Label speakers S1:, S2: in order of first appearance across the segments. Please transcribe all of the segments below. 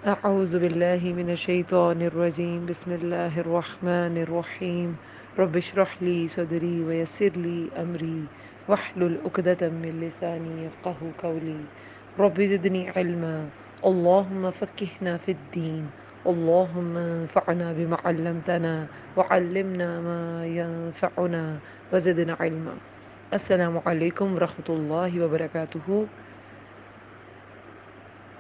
S1: أعوذ بالله من الشيطان الرجيم بسم الله الرحمن الرحيم رب اشرح لي صدري ويسر لي أمري واحلل عقدة من لساني يفقه قولي رب زدني علما اللهم فقهنا في الدين اللهم انفعنا بما علمتنا وعلمنا ما ينفعنا وزدنا علما. السلام علیکم ورحمۃ اللہ وبرکاتہ.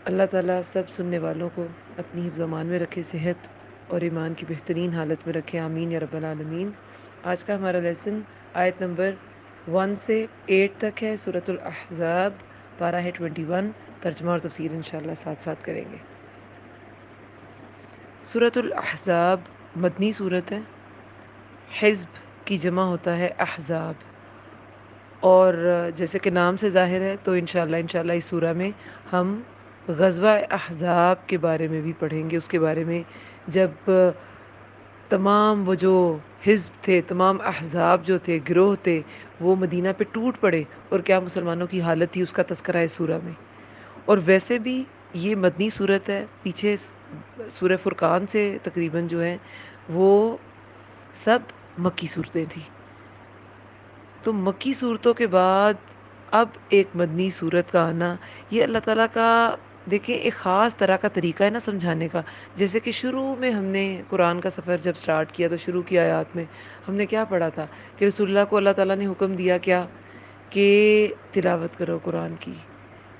S1: اللہ تعالیٰ سب سننے والوں کو اپنی حفظ و امان میں رکھے، صحت اور ایمان کی بہترین حالت میں رکھے، آمین یا رب العالمین. آج کا ہمارا لیسن آیت نمبر 1 سے 8 تک ہے، سورۃ الاحزاب، پارہ ہے 21. ترجمہ اور تفسیر انشاءاللہ ساتھ ساتھ کریں گے. سورۃ الاحزاب مدنی صورت ہے. حزب کی جمع ہوتا ہے احزاب، اور جیسے کہ نام سے ظاہر ہے تو انشاءاللہ اس سورہ میں ہم غزوہ احزاب کے بارے میں بھی پڑھیں گے. اس کے بارے میں جب تمام وہ جو حزب تھے، تمام احزاب جو تھے، گروہ تھے، وہ مدینہ پہ ٹوٹ پڑے اور کیا مسلمانوں کی حالت تھی، اس کا تذکرہ ہے سورہ میں. اور ویسے بھی یہ مدنی صورت ہے. پیچھے سورہ فرقان سے تقریباً جو ہے وہ سب مکی صورتیں تھیں. تو مکی صورتوں کے بعد اب ایک مدنی صورت کا آنا، یہ اللہ تعالیٰ کا دیکھیں ایک خاص طرح کا طریقہ ہے نا سمجھانے کا. جیسے کہ شروع میں ہم نے قرآن کا سفر جب سٹارٹ کیا تو شروع کی آیات میں ہم نے کیا پڑھا تھا کہ رسول اللہ کو اللہ تعالیٰ نے حکم دیا کیا کہ تلاوت کرو، قرآن کی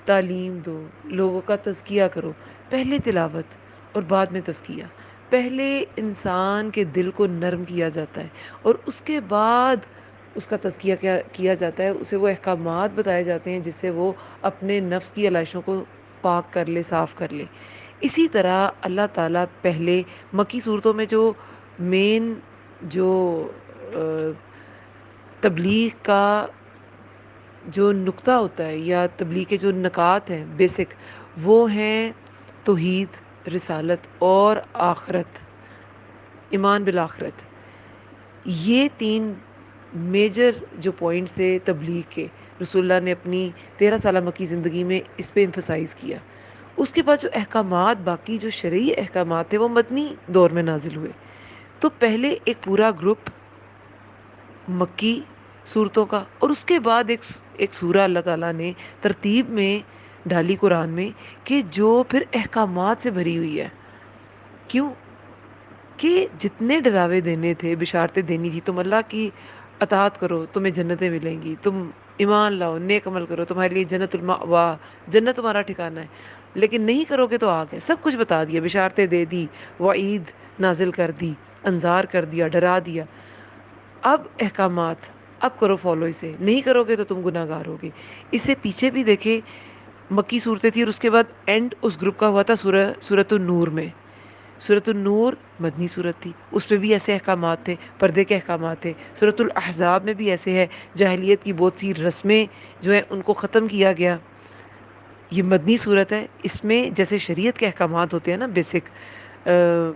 S1: تعلیم دو، لوگوں کا تزکیہ کرو. پہلے تلاوت اور بعد میں تزکیہ. پہلے انسان کے دل کو نرم کیا جاتا ہے اور اس کے بعد اس کا تزکیہ کیا جاتا ہے. اسے وہ احکامات بتائے جاتے ہیں جس سے وہ اپنے نفس کی علائشوں کو پاک کر لے، صاف کر لے. اسی طرح اللہ تعالیٰ پہلے مکی صورتوں میں جو مین جو تبلیغ کا جو نقطہ ہوتا ہے یا تبلیغ کے جو نکات ہیں بیسک، وہ ہیں توحید، رسالت اور آخرت، ایمان بالآخرت. یہ 3 میجر جو پوائنٹس تھے تبلیغ کے، رسول اللہ نے اپنی 13 سالہ مکی زندگی میں اس پہ امفسائز کیا. اس کے بعد جو احکامات، باقی جو شرعی احکامات تھے وہ مدنی دور میں نازل ہوئے. تو پہلے ایک پورا گروپ مکی صورتوں کا، اور اس کے بعد ایک سورہ اللہ تعالیٰ نے ترتیب میں ڈالی قرآن میں کہ جو پھر احکامات سے بھری ہوئی ہے. کیوں کہ جتنے ڈراوے دینے تھے، بشارتیں دینی تھی، تم اللہ کی اطاعت کرو تمہیں جنتیں ملیں گی، تم ایمان لاؤ، نیک عمل کرو، تمہارے لیے جنت المأوا، جنت تمہارا ٹھکانہ ہے، لیکن نہیں کرو گے تو آگ ہے. سب کچھ بتا دیا، بشارتیں دے دی، وعید نازل کر دی، انذار کر دیا، ڈرا دیا. اب احکامات، اب کرو فالو اسے، نہیں کرو گے تو تم گناہ گار ہوگے. اس سے پیچھے بھی دیکھیں مکی صورتیں تھی، اور اس کے بعد اینڈ اس گروپ کا ہوا تھا سورۃ النور میں. سورۃ النور مدنی صورت تھی، اس پہ بھی ایسے احکامات تھے، پردے کے احکامات تھے. سورۃ الاحزاب میں بھی ایسے ہے، جاہلیت کی بہت سی رسمیں جو ہیں ان کو ختم کیا گیا. یہ مدنی صورت ہے. اس میں جیسے شریعت کے احکامات ہوتے ہیں نا بیسک،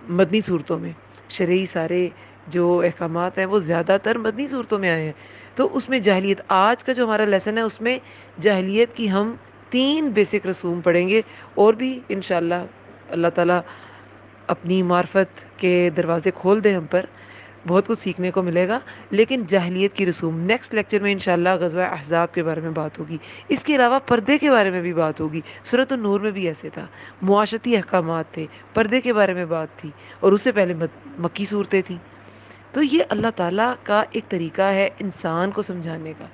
S1: مدنی صورتوں میں شرعی سارے جو احکامات ہیں وہ زیادہ تر مدنی صورتوں میں آئے ہیں. تو اس میں جاہلیت، آج کا جو ہمارا لیسن ہے اس میں جاہلیت کی ہم 3 بیسک رسوم پڑھیں گے، اور بھی انشاءاللہ اللہ تعالیٰ اپنی معرفت کے دروازے کھول دے ہم پر، بہت کچھ سیکھنے کو ملے گا. لیکن جاہلیت کی رسوم نیکسٹ لیکچر میں انشاءاللہ غزوہ احزاب کے بارے میں بات ہوگی. اس کے علاوہ پردے کے بارے میں بھی بات ہوگی. سورۃ النور میں بھی ایسے تھا، معاشرتی احکامات تھے، پردے کے بارے میں بات تھی، اور اس سے پہلے مکی صورتیں تھیں. تو یہ اللہ تعالیٰ کا ایک طریقہ ہے انسان کو سمجھانے کا،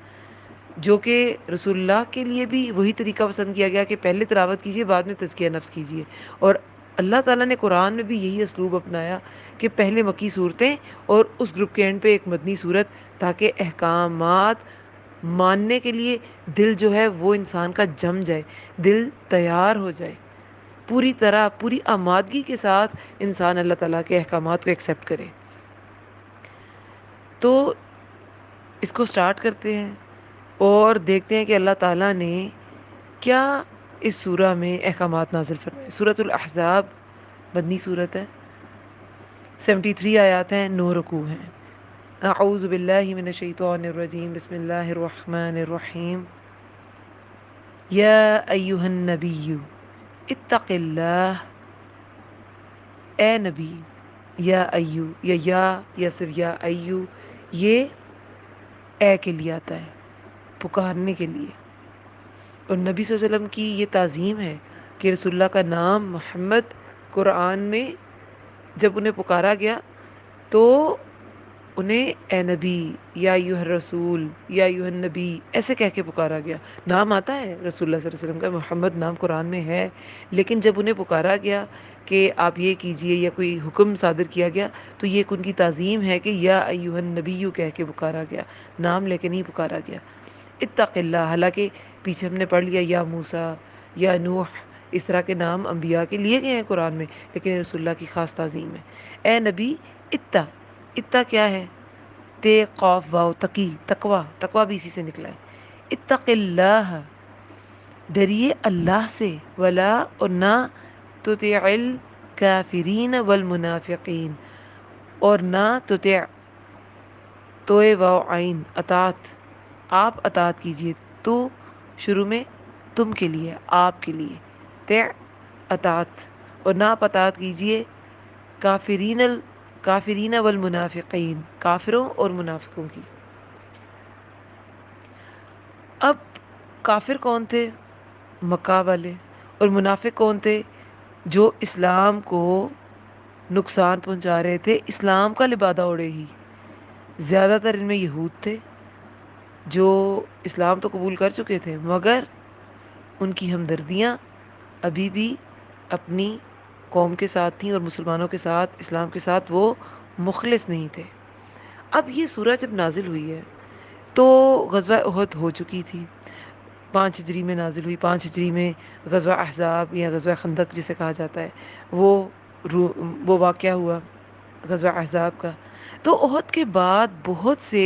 S1: جو کہ رسول اللہ کے لیے بھی وہی طریقہ پسند کیا گیا کہ پہلے تلاوت کیجئے، بعد میں تزکیہ نفس کیجئے. اور اللہ تعالیٰ نے قرآن میں بھی یہی اسلوب اپنایا کہ پہلے مکی صورتیں اور اس گروپ کے اینڈ پہ ایک مدنی صورت، تاکہ احکامات ماننے کے لیے دل جو ہے وہ انسان کا جم جائے، دل تیار ہو جائے، پوری طرح پوری آمادگی کے ساتھ انسان اللہ تعالیٰ کے احکامات کو ایکسیپٹ کرے. تو اس کو سٹارٹ کرتے ہیں اور دیکھتے ہیں کہ اللہ تعالیٰ نے کیا اس سورہ میں احکامات نازل فرمائے. سورۃ الاحزاب مدنی صورت ہے، 73 آیات ہیں، 9 رکوع ہیں. اعوذ باللہ من الشیطان الرجیم بسم اللہ الرحمن الرحیم. یا ایہا النبی اتق اللہ اے نبی، یا ایو، یا صرف یا ایو، یہ اے کے لیے آتا ہے، پکارنے کے لیے. اور نبی صلی اللہ علیہ وسلم کی یہ تعظیم ہے کہ رسول اللہ کا نام محمد قرآن میں جب انہیں پکارا گیا تو انہیں اے نبی، یا ایوہ الرسول، یا ایوہ النبی ایسے کہہ کے پکارا گیا. نام آتا ہے رسول اللہ صلی اللہ علیہ وسلم کا، محمد نام قرآن میں ہے، لیکن جب انہیں پکارا گیا کہ آپ یہ کیجئے یا کوئی حکم صادر کیا گیا تو یہ ایک ان کی تعظیم ہے کہ یا ایوہ النبی کہہ کے پکارا گیا، نام لے کے نہیں پکارا گیا. اتق اللہ، حالانکہ پیچھے ہم نے پڑھ لیا یا موسیٰ، یا نوح، اس طرح کے نام انبیاء کے لیے گئے ہیں قرآن میں، لیکن رسول اللہ کی خاص تعظیم ہے. اے نبی، اتا کیا ہے؟ تے قاف واو تقی، تقوی بھی اسی سے نکلا ہے. اتق اللہ، ڈریے اللہ سے، ولا، اور نہ، تطع الکافرین والمنافقین، اور نہ تطع، توئے واو عین، اطاعت، آپ اطاعت کیجیے. تو شروع میں تم کے لیے، آپ کے لیے، تے اطاعت، اور نہ آپ اطاعت کیجیے کافرین والمنافقین، کافروں اور منافقوں کی. اب کافر کون تھے؟ مکہ والے. اور منافق کون تھے؟ جو اسلام کو نقصان پہنچا رہے تھے، اسلام کا لبادہ اوڑے ہی. زیادہ تر ان میں یہود تھے جو اسلام تو قبول کر چکے تھے، مگر ان کی ہمدردیاں ابھی بھی اپنی قوم کے ساتھ تھیں اور مسلمانوں کے ساتھ، اسلام کے ساتھ وہ مخلص نہیں تھے. اب یہ سورہ جب نازل ہوئی ہے تو غزوہ احد ہو چکی تھی، 5 ہجری میں نازل ہوئی. 5 ہجری میں غزوہ احزاب یا غزوہ خندق جسے کہا جاتا ہے، وہ واقعہ ہوا غزوہ احزاب کا. تو احد کے بعد بہت سے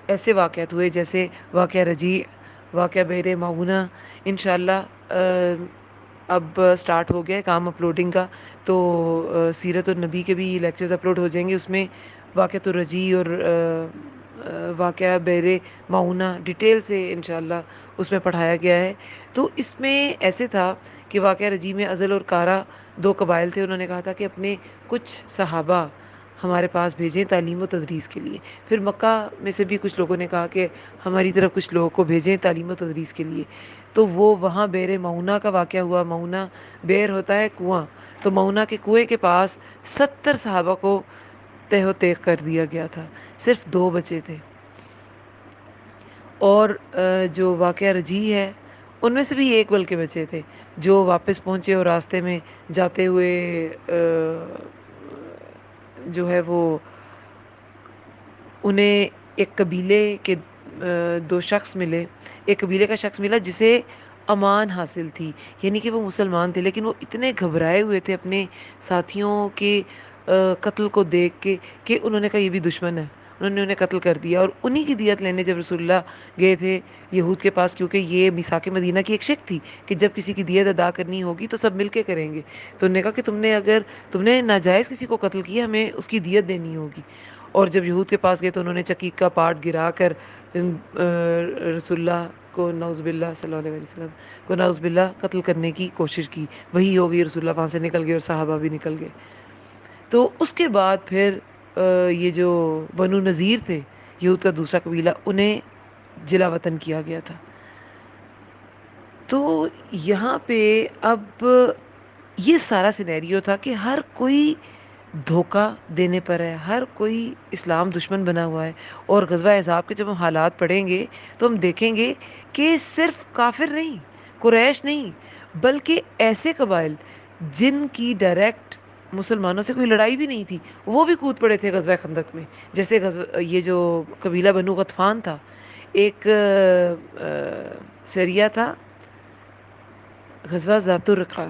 S1: ایسے واقعات ہوئے، جیسے واقعہ رجیع، واقعہ بئر معونہ. انشاءاللہ اب سٹارٹ ہو گیا ہے کام اپلوڈنگ کا، تو سیرت النبی کے بھی لیکچرز اپلوڈ ہو جائیں گے. اس میں واقعۃ الرجیع اور واقعہ بئر معونہ ڈیٹیل سے انشاءاللہ اس میں پڑھایا گیا ہے. تو اس میں ایسے تھا کہ واقعہ رجیع میں ازل اور کارا 2 قبائل تھے. انہوں نے کہا تھا کہ اپنے کچھ صحابہ ہمارے پاس بھیجیں تعلیم و تدریس کے لیے. پھر مکہ میں سے بھی کچھ لوگوں نے کہا کہ ہماری طرف کچھ لوگوں کو بھیجیں تعلیم و تدریس کے لیے. تو وہ وہاں بئر معونہ کا واقعہ ہوا. معونہ بئر ہوتا ہے کنواں، تو معونہ کے کنویں کے پاس 70 صحابہ کو تہ و تیغ کر دیا گیا تھا، صرف 2 بچے تھے. اور جو واقعہ رجیع ہے ان میں سے بھی ایک بلکہ بچے تھے جو واپس پہنچے، اور راستے میں جاتے ہوئے جو ہے وہ انہیں ایک قبیلے کے 2 شخص ملے. ایک قبیلے کا شخص ملا جسے امان حاصل تھی، یعنی کہ وہ مسلمان تھے، لیکن وہ اتنے گھبرائے ہوئے تھے اپنے ساتھیوں کے قتل کو دیکھ کے کہ انہوں نے کہا یہ بھی دشمن ہے. انہوں نے انہیں قتل کر دیا. اور انہی کی دیت لینے جب رسول اللہ گئے تھے یہود کے پاس، کیونکہ یہ میثاق مدینہ کی ایک شک تھی کہ جب کسی کی دیت ادا کرنی ہوگی تو سب مل کے کریں گے. تو انہوں نے کہا کہ اگر تم نے ناجائز کسی کو قتل کیا، ہمیں اس کی دیت دینی ہوگی. اور جب یہود کے پاس گئے تو انہوں نے چکیک کا پارٹ گرا کر رسول اللہ کو نعوذ باللہ صلی اللہ علیہ وسلم کو نعوذ باللہ قتل کرنے کی کوشش کی. وہی ہو گئی، رسول اللہ وہاں سے نکل گئے اور صحابہ بھی نکل گئے. تو اس کے بعد پھر یہ جو بنو نذیر تھے، یہود کا دوسرا قبیلہ، انہیں جلا وطن کیا گیا تھا. تو یہاں پہ اب یہ سارا سینیریو تھا کہ ہر کوئی دھوکہ دینے پر ہے، ہر کوئی اسلام دشمن بنا ہوا ہے. اور غزوہ احزاب کے جب ہم حالات پڑھیں گے تو ہم دیکھیں گے کہ صرف کافر نہیں، قریش نہیں، بلکہ ایسے قبائل جن کی ڈائریکٹ مسلمانوں سے کوئی لڑائی بھی نہیں تھی، وہ بھی کود پڑے تھے غزوہ خندق میں. جیسے یہ جو قبیلہ بنو غطفان تھا، ایک سریہ تھا غزوہ ذات الرقاع،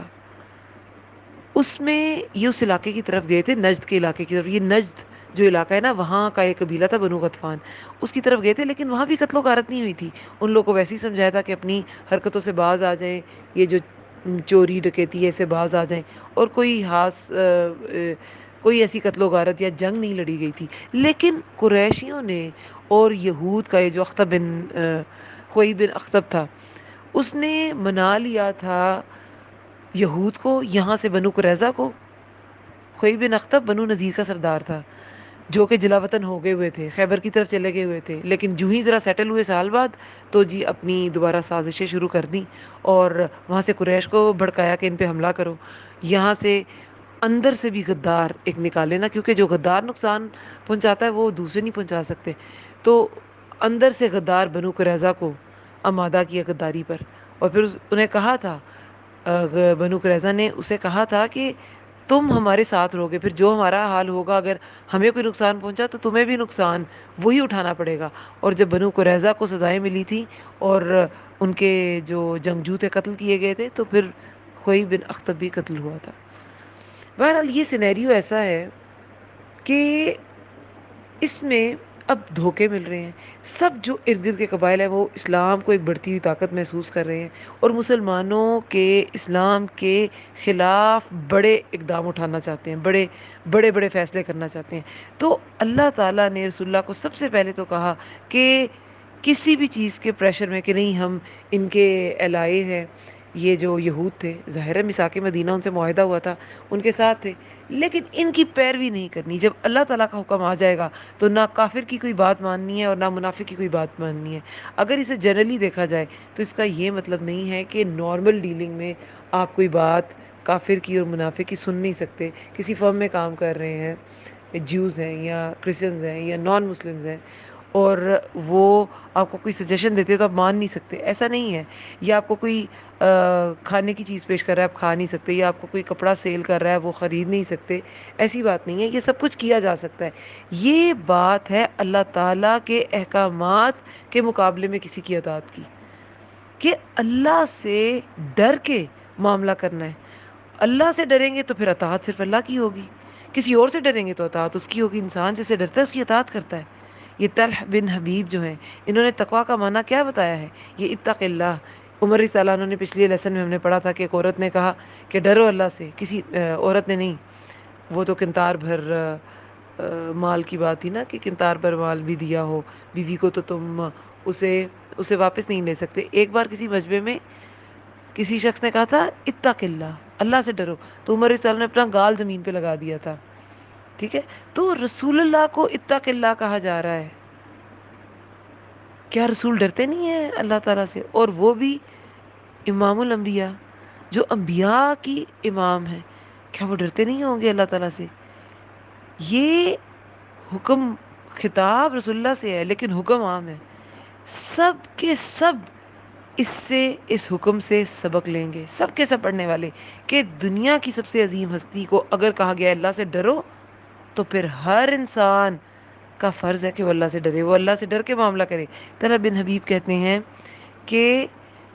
S1: اس میں یہ اس علاقے کی طرف گئے تھے، نجد کے علاقے کی طرف. یہ نجد جو علاقہ ہے نا، وہاں کا ایک قبیلہ تھا بنو غطفان، اس کی طرف گئے تھے. لیکن وہاں بھی قتل و غارت نہیں ہوئی تھی. ان لوگوں کو ویسے ہی سمجھایا تھا کہ اپنی حرکتوں سے باز آ جائیں، یہ جو چوری ڈکیتی ہے سے باز آ جائیں. اور کوئی ایسی قتل و غارت یا جنگ نہیں لڑی گئی تھی. لیکن قریشیوں نے اور یہود کا یہ جو اخطب بن خوئی بن اخطب تھا، اس نے منا لیا تھا یہود کو، یہاں سے بنو قریظہ کو خوئی بن اخطب بنو نذیر کا سردار تھا، جو کہ جلا وطن ہو گئے ہوئے تھے، خیبر کی طرف چلے گئے ہوئے تھے، لیکن جو ہی ذرا سیٹل ہوئے سال بعد تو جی اپنی دوبارہ سازشیں شروع کر دیں اور وہاں سے قریش کو بھڑکایا کہ ان پہ حملہ کرو. یہاں سے اندر سے بھی غدار ایک نکالے نا، کیونکہ جو غدار نقصان پہنچاتا ہے وہ دوسرے نہیں پہنچا سکتے. تو اندر سے غدار بنو قریظہ کو آمادہ کیا غداری پر، اور پھر انہیں کہا تھا، بنو قریظہ نے اسے کہا تھا کہ تم ہمارے ساتھ رہو گے، پھر جو ہمارا حال ہوگا، اگر ہمیں کوئی نقصان پہنچا تو تمہیں بھی نقصان وہی اٹھانا پڑے گا. اور جب بنو قریظہ کو سزائیں ملی تھی اور ان کے جو جنگجو تھے قتل کیے گئے تھے، تو پھر خوئی بن اخطب بھی قتل ہوا تھا. بہرحال یہ سینیریو ایسا ہے کہ اس میں اب دھوکے مل رہے ہیں. سب جو ارد گرد کے قبائل ہیں وہ اسلام کو ایک بڑھتی ہوئی طاقت محسوس کر رہے ہیں اور مسلمانوں کے اسلام کے خلاف بڑے اقدام اٹھانا چاہتے ہیں، بڑے بڑے بڑے فیصلے کرنا چاہتے ہیں. تو اللہ تعالیٰ نے رسول اللہ کو سب سے پہلے تو کہا کہ کسی بھی چیز کے پریشر میں کہ نہیں ہم ان کے الائے ہیں، یہ جو یہود تھے، ظاہر ہے میثاق مدینہ ان سے معاہدہ ہوا تھا، ان کے ساتھ تھے، لیکن ان کی پیروی نہیں کرنی. جب اللہ تعالیٰ کا حکم آ جائے گا تو نہ کافر کی کوئی بات ماننی ہے اور نہ منافق کی کوئی بات ماننی ہے. اگر اسے جنرلی دیکھا جائے تو اس کا یہ مطلب نہیں ہے کہ نارمل ڈیلنگ میں آپ کوئی بات کافر کی اور منافق کی سن نہیں سکتے. کسی فرم میں کام کر رہے ہیں، جیوز ہیں یا کرسچنز ہیں یا نان مسلمز ہیں، اور وہ آپ کو کوئی سجیشن دیتے ہیں تو آپ مان نہیں سکتے، ایسا نہیں ہے. یا آپ کو کوئی کھانے کی چیز پیش کر رہا ہے، آپ کھا نہیں سکتے، یا آپ کو کوئی کپڑا سیل کر رہا ہے وہ خرید نہیں سکتے، ایسی بات نہیں ہے. یہ سب کچھ کیا جا سکتا ہے. یہ بات ہے اللہ تعالیٰ کے احکامات کے مقابلے میں کسی کی اطاعت کی، کہ اللہ سے ڈر کے معاملہ کرنا ہے. اللہ سے ڈریں گے تو پھر اطاعت صرف اللہ کی ہوگی، کسی اور سے ڈریں گے تو اطاعت اس کی ہوگی. انسان جسے ڈرتا ہے اس کی اطاعت کرتا ہے. یہ طلح بن حبیب جو ہیں، انہوں نے تقویٰ کا معنی کیا بتایا ہے؟ یہ اتق اللہ. عمر رضی اللہ عنہ نے پچھلی لیسن میں ہم نے پڑھا تھا کہ ایک عورت نے کہا کہ ڈرو اللہ سے. کسی عورت نے نہیں، وہ تو کنتار بھر مال کی بات تھی نا، کہ کنتار بھر مال بھی دیا ہو بیوی کو تو تم اسے واپس نہیں لے سکتے. ایک بار کسی مجمع میں کسی شخص نے کہا تھا اتق اللہ، اللہ سے ڈرو، تو عمر رضی اللہ عنہ نے اپنا گال زمین پہ لگا دیا تھا. ٹھیک ہے، تو رسول اللہ کو اتق اللہ کہا جا رہا ہے. کیا رسول ڈرتے نہیں ہیں اللہ تعالیٰ سے؟ اور وہ بھی امام الانبیاء، جو انبیاء کی امام ہیں، کیا وہ ڈرتے نہیں ہوں گے اللہ تعالیٰ سے؟ یہ حکم خطاب رسول اللہ سے ہے لیکن حکم عام ہے. سب کے سب اس حکم سے سبق لیں گے، سب کے سب پڑھنے والے، کہ دنیا کی سب سے عظیم ہستی کو اگر کہا گیا اللہ سے ڈرو تو پھر ہر انسان کا فرض ہے کہ وہ اللہ سے ڈرے، وہ اللہ سے ڈر کے معاملہ کرے. طلحہ بن حبیب کہتے ہیں کہ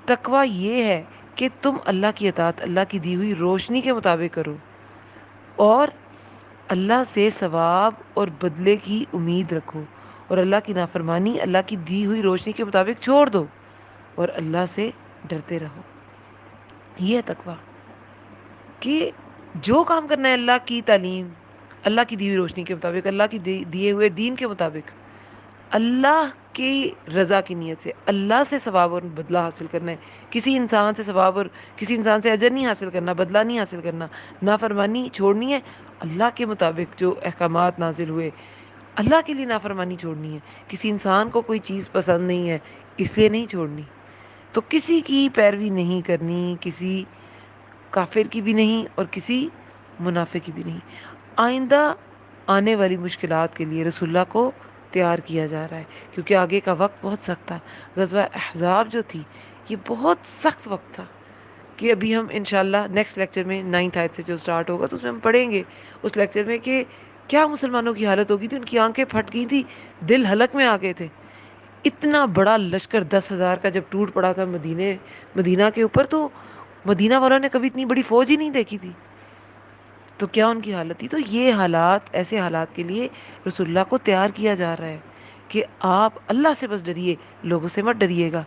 S1: تقویٰ یہ ہے کہ تم اللہ کی اطاعت اللہ کی دی ہوئی روشنی کے مطابق کرو، اور اللہ سے ثواب اور بدلے کی امید رکھو، اور اللہ کی نافرمانی اللہ کی دی ہوئی روشنی کے مطابق چھوڑ دو، اور اللہ سے ڈرتے رہو. یہ ہے تقویٰ، کہ جو کام کرنا ہے اللہ کی تعلیم، اللہ کی دی ہوئی روشنی کے مطابق، اللہ کی دیے ہوئے دین کے مطابق، اللہ کی رضا کی نیت سے، اللہ سے ثواب اور بدلہ حاصل کرنا ہے. کسی انسان سے ثواب اور کسی انسان سے اجر نہیں حاصل کرنا، بدلہ نہیں حاصل کرنا. نافرمانی چھوڑنی ہے، اللہ کے مطابق جو احکامات نازل ہوئے اللہ کے لیے نافرمانی چھوڑنی ہے. کسی انسان کو کوئی چیز پسند نہیں ہے اس لیے نہیں چھوڑنی. تو کسی کی پیروی نہیں کرنی، کسی کافر کی بھی نہیں اور کسی منافق کی بھی نہیں. آئندہ آنے والی مشکلات کے لیے رسول اللہ کو تیار کیا جا رہا ہے، کیونکہ آگے کا وقت بہت سخت تھا. غزوہ احزاب جو تھی یہ بہت سخت وقت تھا، کہ ابھی ہم انشاءاللہ نیکسٹ لیکچر میں 9 آیت سے جو سٹارٹ ہوگا تو اس میں ہم پڑھیں گے اس لیکچر میں کہ کیا مسلمانوں کی حالت ہوگی تھی. ان کی آنکھیں پھٹ گئی تھی، دل حلق میں آ گئے تھے. اتنا بڑا لشکر 10,000 کا جب ٹوٹ پڑا تھا مدینہ کے اوپر، تو مدینہ والوں نے کبھی اتنی بڑی فوج ہی نہیں دیکھی تھی. تو کیا ان کی حالت تھی. تو یہ حالات، ایسے حالات کے لیے رسول اللہ کو تیار کیا جا رہا ہے کہ آپ اللہ سے بس ڈریے، لوگوں سے مت ڈریے گا،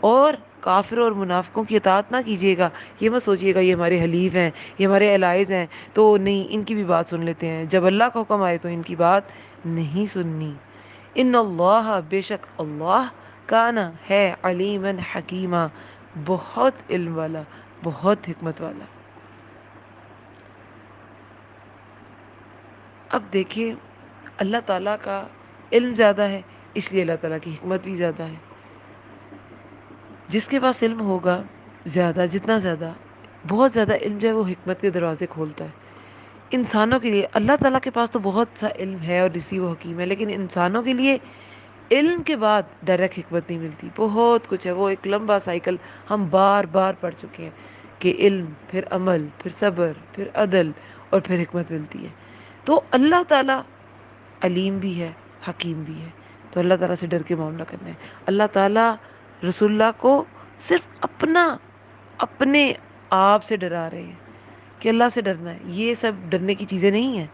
S1: اور کافروں اور منافقوں کی اطاعت نہ کیجیے گا. یہ مت سوچیے گا یہ ہمارے حلیف ہیں، یہ ہمارے الائز ہیں تو نہیں ان کی بھی بات سن لیتے ہیں. جب اللہ کا حکم آئے تو ان کی بات نہیں سننی. ان اللہ، بے شک اللہ، کانا ہے، علیما حکیمہ، بہت علم والا، بہت حکمت والا. اب دیکھیں، اللہ تعالیٰ کا علم زیادہ ہے، اس لیے اللہ تعالیٰ کی حکمت بھی زیادہ ہے. جس کے پاس علم ہوگا زیادہ، جتنا زیادہ، بہت زیادہ علم جو ہے وہ حکمت کے دروازے کھولتا ہے انسانوں کے لیے. اللہ تعالیٰ کے پاس تو بہت سا علم ہے اور اسی وہ حکیم ہے، لیکن انسانوں کے لیے علم کے بعد ڈائریکٹ حکمت نہیں ملتی. بہت کچھ ہے، وہ ایک لمبا سائیکل ہم بار بار پڑھ چکے ہیں کہ علم، پھر عمل، پھر صبر، پھر عدل، اور پھر حکمت ملتی ہے. تو اللہ تعالیٰ علیم بھی ہے، حکیم بھی ہے. تو اللہ تعالیٰ سے ڈر کے معاملہ کرنا ہے. اللہ تعالیٰ رسول اللہ کو صرف اپنے آپ سے ڈرا رہے ہیں کہ اللہ سے ڈرنا ہے. یہ سب ڈرنے کی چیزیں نہیں ہیں.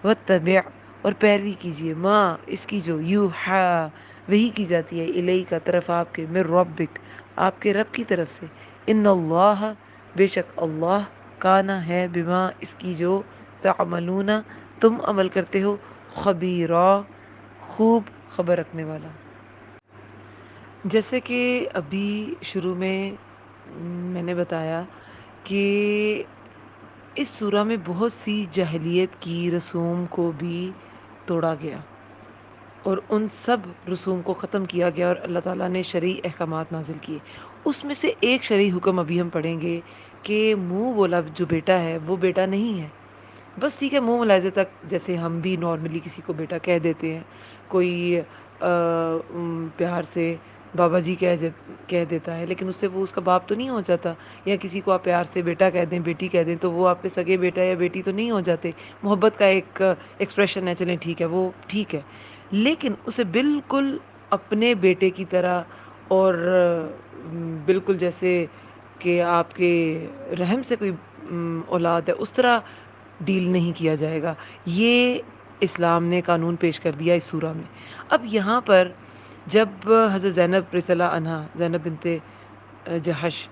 S1: وَاتَّبِعْ، اور پیروی کیجیے، ماں اس کی جو وہی کی جاتی ہے، الیہ کا طرف آپ کے، من ربک آپ کے رب کی طرف سے. ان اللہ، بے شک اللہ، کانا ہے، بما اس کی جو، تعملون تم عمل کرتے ہو، خبیرا خوب خبر رکھنے والا. جیسے کہ ابھی شروع میں نے بتایا کہ اس سورہ میں بہت سی جاہلیت کی رسوم کو بھی توڑا گیا اور ان سب رسوم کو ختم کیا گیا، اور اللہ تعالیٰ نے شرعی احکامات نازل کیے. اس میں سے ایک شرعی حکم ابھی ہم پڑھیں گے کہ منہ بولا جو بیٹا ہے وہ بیٹا نہیں ہے. بس ٹھیک ہے، منہ ملاحظے تک جیسے ہم بھی نارملی کسی کو بیٹا کہہ دیتے ہیں، کوئی پیار سے بابا جی کہہ دیتا ہے، لیکن اس سے وہ اس کا باپ تو نہیں ہو جاتا. یا کسی کو آپ پیار سے بیٹا کہہ دیں، بیٹی کہہ دیں، تو وہ آپ کے سگے بیٹا یا بیٹی تو نہیں ہو جاتے. محبت کا ایک ایکسپریشن ہے، چلیں ٹھیک ہے، وہ ٹھیک ہے. لیکن اسے بالکل اپنے بیٹے کی طرح، اور بالکل جیسے کہ آپ کے رحم سے کوئی اولاد ہے، اس طرح ڈیل نہیں کیا جائے گا. یہ اسلام نے قانون پیش کر دیا اس سورہ میں. اب یہاں پر جب حضرت زینب رضی اللہ عنہا، زینب بنت جہش،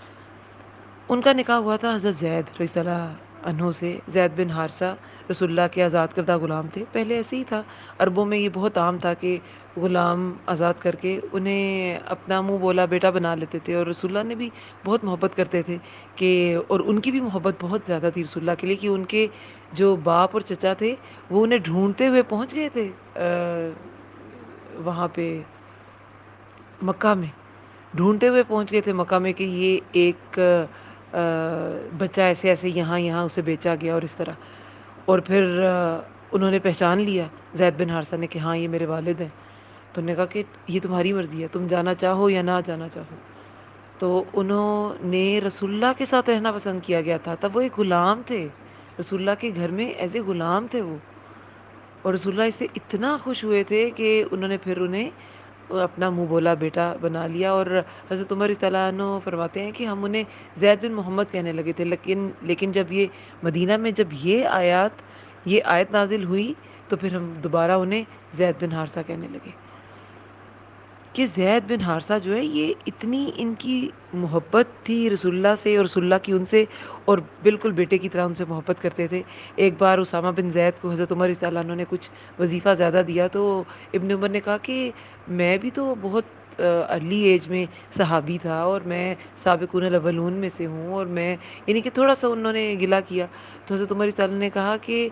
S1: ان کا نکاح ہوا تھا حضرت زید رضی اللہ عنہ سے. زید بن حارثہ رسول اللہ کے آزاد کردہ غلام تھے. پہلے ایسے ہی تھا، عربوں میں یہ بہت عام تھا کہ غلام آزاد کر کے انہیں اپنا منہ بولا بیٹا بنا لیتے تھے. اور رسول اللہ نے بھی بہت محبت کرتے تھے کہ، اور ان کی بھی محبت بہت زیادہ تھی رسول اللہ کے لیے، کہ ان کے جو باپ اور چچا تھے وہ انہیں ڈھونڈتے ہوئے پہنچ گئے تھے وہاں پہ مکہ میں. ڈھونڈتے ہوئے پہنچ گئے تھے مکہ میں کہ یہ ایک بچہ ایسے ایسے یہاں اسے بیچا گیا اور اس طرح. اور پھر انہوں نے پہچان لیا زید بن حارثہ نے کہ ہاں یہ میرے والد ہیں. تو انہوں نے کہا کہ یہ تمہاری مرضی ہے، تم جانا چاہو یا نہ جانا چاہو. تو انہوں نے رسول اللہ کے ساتھ رہنا پسند کیا گیا تھا. تب وہ ایک غلام تھے رسول اللہ کے گھر میں، ایز اے غلام تھے وہ. اور رسول اللہ اس سے اتنا خوش ہوئے تھے کہ انہوں نے پھر انہیں اپنا منہ بولا بیٹا بنا لیا. اور حضرت عمر رضی اللہ عنہ فرماتے ہیں کہ ہم انہیں زید بن محمد کہنے لگے تھے، لیکن جب یہ مدینہ میں جب یہ آیت نازل ہوئی تو پھر ہم دوبارہ انہیں زید بن حارثہ کہنے لگے. کہ زید بن حارثہ جو ہے، یہ اتنی ان کی محبت تھی رسول اللہ سے اور رسول اللہ کی ان سے، اور بالکل بیٹے کی طرح ان سے محبت کرتے تھے. ایک بار اسامہ بن زید کو حضرت عمر رضی اللہ عنہ نے کچھ وظیفہ زیادہ دیا، تو ابن عمر نے کہا کہ میں بھی تو بہت ارلی ایج میں صحابی تھا اور میں سابقون الاولون میں سے ہوں، اور میں، یعنی کہ تھوڑا سا انہوں نے گلہ کیا. تو حضرت عمر رضی اللہ عنہ نے کہا کہ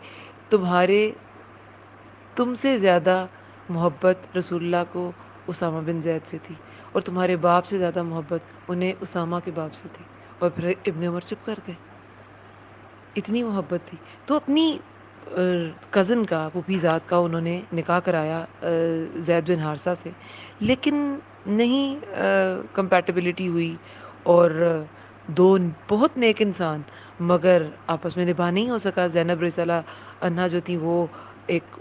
S1: تم سے زیادہ محبت رسول اللہ کو اسامہ بن زید سے تھی، اور تمہارے باپ سے زیادہ محبت انہیں اسامہ کے باپ سے تھی. اور پھر ابن عمر چپ کر گئے، اتنی محبت تھی. تو اپنی کزن کا، پھوپھی ذات کا انہوں نے نکاح کرایا زید بن حارثہ سے، لیکن نہیں کمپیٹیبلٹی ہوئی. اور دو بہت نیک انسان مگر آپس میں نباہ نہیں ہو سکا. زینب رضی اللہ عنہا جو تھیں وہ ایک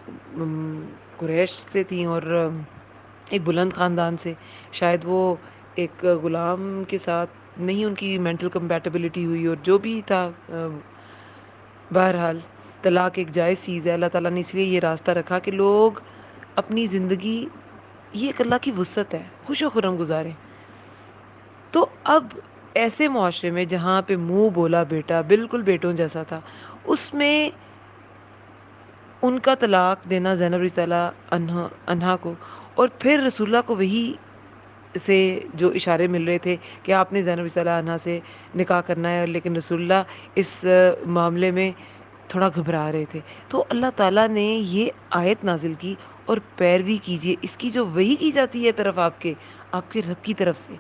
S1: قریش سے تھیں اور ایک بلند خاندان سے. شاید وہ ایک غلام کے ساتھ نہیں ان کی مینٹل کمپیٹیبلٹی ہوئی، اور جو بھی تھا، بہرحال طلاق ایک جائز چیز ہے. اللہ تعالیٰ نے اس لیے یہ راستہ رکھا کہ لوگ اپنی زندگی، یہ ایک اللہ کی وسعت ہے، خوش و خرم گزاریں. تو اب ایسے معاشرے میں جہاں پہ منہ بولا بیٹا بالکل بیٹوں جیسا تھا، اس میں ان کا طلاق دینا زینب رضی اللہ عنہا کو، اور پھر رسول اللہ کو وہی سے جو اشارے مل رہے تھے کہ آپ نے زینب رضی اللہ عنہا سے نکاح کرنا ہے، لیکن رسول اللہ اس معاملے میں تھوڑا گھبرا رہے تھے. تو اللہ تعالیٰ نے یہ آیت نازل کی اور پیروی کیجئے اس کی جو وحی کی جاتی ہے طرف آپ کے رب کی طرف سے،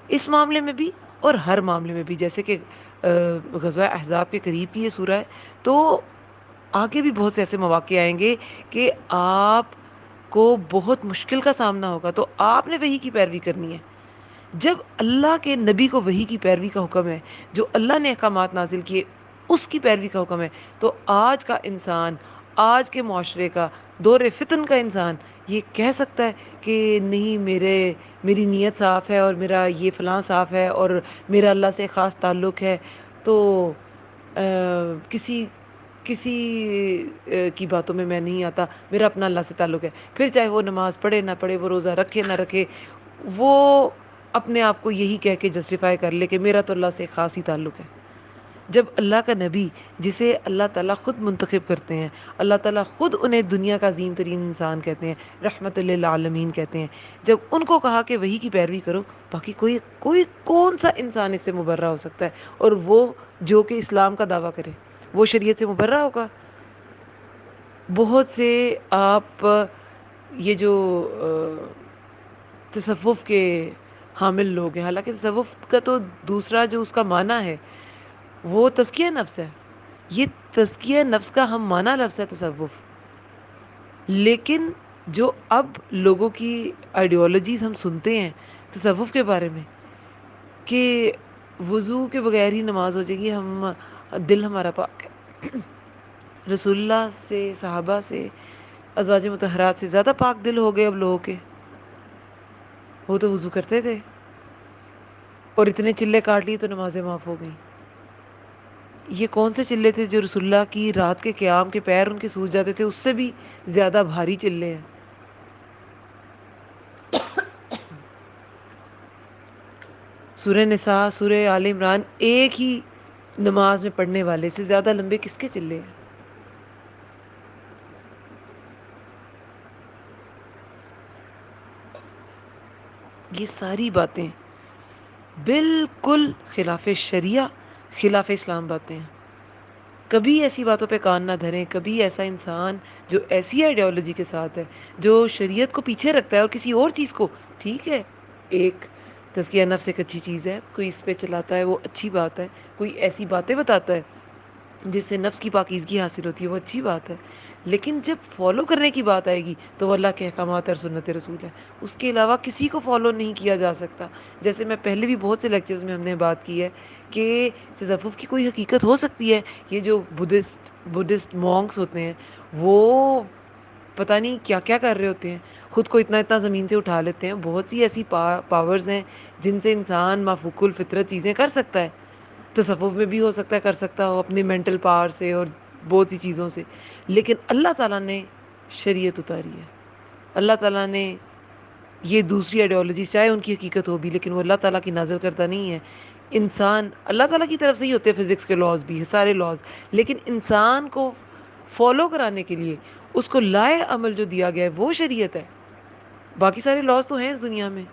S1: اس معاملے میں بھی اور ہر معاملے میں بھی. جیسے کہ غزوہ احزاب کے قریب کی یہ سورہ ہے، تو آگے بھی بہت سے ایسے مواقع آئیں گے کہ آپ کو بہت مشکل کا سامنا ہوگا، تو آپ نے وحی کی پیروی کرنی ہے. جب اللہ کے نبی کو وحی کی پیروی کا حکم ہے، جو اللہ نے احکامات نازل کیے اس کی پیروی کا حکم ہے، تو آج کا انسان، آج کے معاشرے کا، دور فتن کا انسان یہ کہہ سکتا ہے کہ نہیں، میری نیت صاف ہے اور میرا یہ فلاں صاف ہے اور میرا اللہ سے خاص تعلق ہے، تو کسی کسی کی باتوں میں نہیں آتا، میرا اپنا اللہ سے تعلق ہے. پھر چاہے وہ نماز پڑھے نہ پڑھے، وہ روزہ رکھے نہ رکھے، وہ اپنے آپ کو یہی کہہ کے جسٹیفائی کر لے کہ میرا تو اللہ سے خاص ہی تعلق ہے. جب اللہ کا نبی، جسے اللہ تعالیٰ خود منتخب کرتے ہیں، اللہ تعالیٰ خود انہیں دنیا کا عظیم ترین انسان کہتے ہیں، رحمت للعالمین کہتے ہیں، جب ان کو کہا کہ وہی کی پیروی کرو، باقی کوئی کون سا انسان اس سے مبرہ ہو سکتا ہے؟ اور وہ جو کہ اسلام کا دعویٰ کرے، وہ شریعت سے مبرہ ہوگا؟ بہت سے آپ یہ جو تصوف کے حامل لوگ ہیں، حالانکہ تصوف کا تو دوسرا جو اس کا معنی ہے وہ تزکیہ نفس ہے. یہ تزکیہ نفس کا ہم معنی لفظ ہے تصوف. لیکن جو اب لوگوں کی آئیڈیالوجیز ہم سنتے ہیں تصوف کے بارے میں، کہ وضو کے بغیر ہی نماز ہو جائے گی، دل ہمارا پاک ہے. رسول اللہ سے، صحابہ سے، ازواج مطہرات سے زیادہ پاک دل ہو گئے اب لوگوں کے. وہ تو وضو کرتے تھے اور اتنے چلے کاٹ لیے تو نمازیں معاف ہو گئیں. یہ کون سے چلے تھے جو رسول اللہ کی رات کے قیام کے پیر ان کے سوج جاتے تھے؟ اس سے بھی زیادہ بھاری چلے ہیں. سورہ نساء، سورہ آل عمران ایک ہی نماز میں پڑھنے والے سے زیادہ لمبے کس کے چلے ہیں؟ یہ ساری باتیں بالکل خلاف شریعہ، خلاف اسلام باتیں ہیں. کبھی ایسی باتوں پہ کان نہ دھریں. کبھی ایسا انسان جو ایسی آئیڈیالوجی کے ساتھ ہے، جو شریعت کو پیچھے رکھتا ہے اور کسی اور چیز کو، ٹھیک ہے، ایک تزکیہ نفس ایک اچھی چیز ہے، کوئی اس پہ چلاتا ہے وہ اچھی بات ہے، کوئی ایسی باتیں بتاتا ہے جس سے نفس کی پاکیزگی حاصل ہوتی ہے وہ اچھی بات ہے. لیکن جب فالو کرنے کی بات آئے گی تو وہ اللہ کے احکامات اور سنت رسول ہے. اس کے علاوہ کسی کو فالو نہیں کیا جا سکتا. جیسے میں پہلے بھی بہت سے لیکچرز میں ہم نے بات کی ہے کہ تصوف کی کوئی حقیقت ہو سکتی ہے. یہ جو بدھسٹ مونکس ہوتے ہیں وہ پتہ نہیں کیا کیا کر رہے ہوتے ہیں، خود کو اتنا اتنا زمین سے اٹھا لیتے ہیں. بہت سی ایسی پاورز ہیں جن سے انسان مافوق الفطرت چیزیں کر سکتا ہے. تصوف میں بھی ہو سکتا ہے کر سکتا ہو اپنی مینٹل پاور سے اور بہت سی چیزوں سے. لیکن اللہ تعالیٰ نے شریعت اتاری ہے. اللہ تعالیٰ نے یہ دوسری آئیڈیالوجیز چاہے ان کی حقیقت ہو بھی، لیکن وہ اللہ تعالیٰ کی نازل کرتا نہیں ہے. انسان اللہ تعالیٰ کی طرف سے ہی ہوتے ہیں، فزکس کے لاز بھی سارے لاز، لیکن انسان کو فالو کرانے کے لیے اس کو لائے عمل جو دیا گیا ہے وہ شریعت ہے. باقی سارے لاز تو ہیں اس دنیا میں.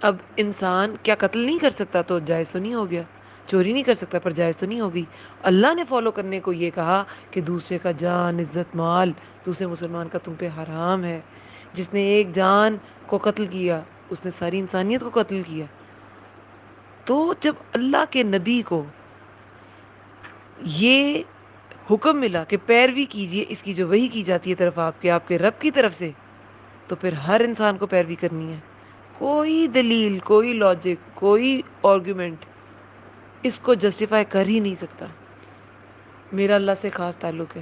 S1: اب انسان کیا قتل نہیں کر سکتا تو جائز تو نہیں ہو گیا، چوری نہیں کر سکتا پر جائز تو نہیں ہو گئی. اللہ نے فالو کرنے کو یہ کہا کہ دوسرے کا جان، عزت، مال دوسرے مسلمان کا تم پہ حرام ہے. جس نے ایک جان کو قتل کیا اس نے ساری انسانیت کو قتل کیا. تو جب اللہ کے نبی کو یہ حکم ملا کہ پیروی کیجئے اس کی جو وحی کی جاتی ہے طرف آپ کے رب کی طرف سے، تو پھر ہر انسان کو پیروی کرنی ہے. کوئی دلیل، کوئی لاجک، کوئی آرگومنٹ اس کو جسٹیفائی کر ہی نہیں سکتا. میرا اللہ سے خاص تعلق ہے،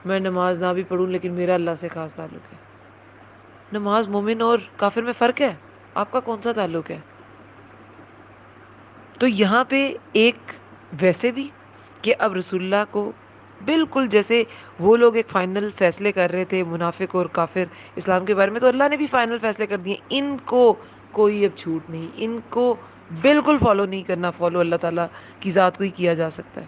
S1: میں نماز نہ بھی پڑھوں لیکن میرا اللہ سے خاص تعلق ہے. نماز مومن اور کافر میں فرق ہے، آپ کا کون سا تعلق ہے؟ تو یہاں پہ ایک ویسے بھی کہ اب رسول اللہ کو بالکل جیسے وہ لوگ ایک فائنل فیصلے کر رہے تھے منافق اور کافر اسلام کے بارے میں، تو اللہ نے بھی فائنل فیصلے کر دیے. ان کو کوئی اب چھوٹ نہیں، ان کو بالکل فالو نہیں کرنا. فالو اللہ تعالیٰ کی ذات کو ہی کیا جا سکتا ہے.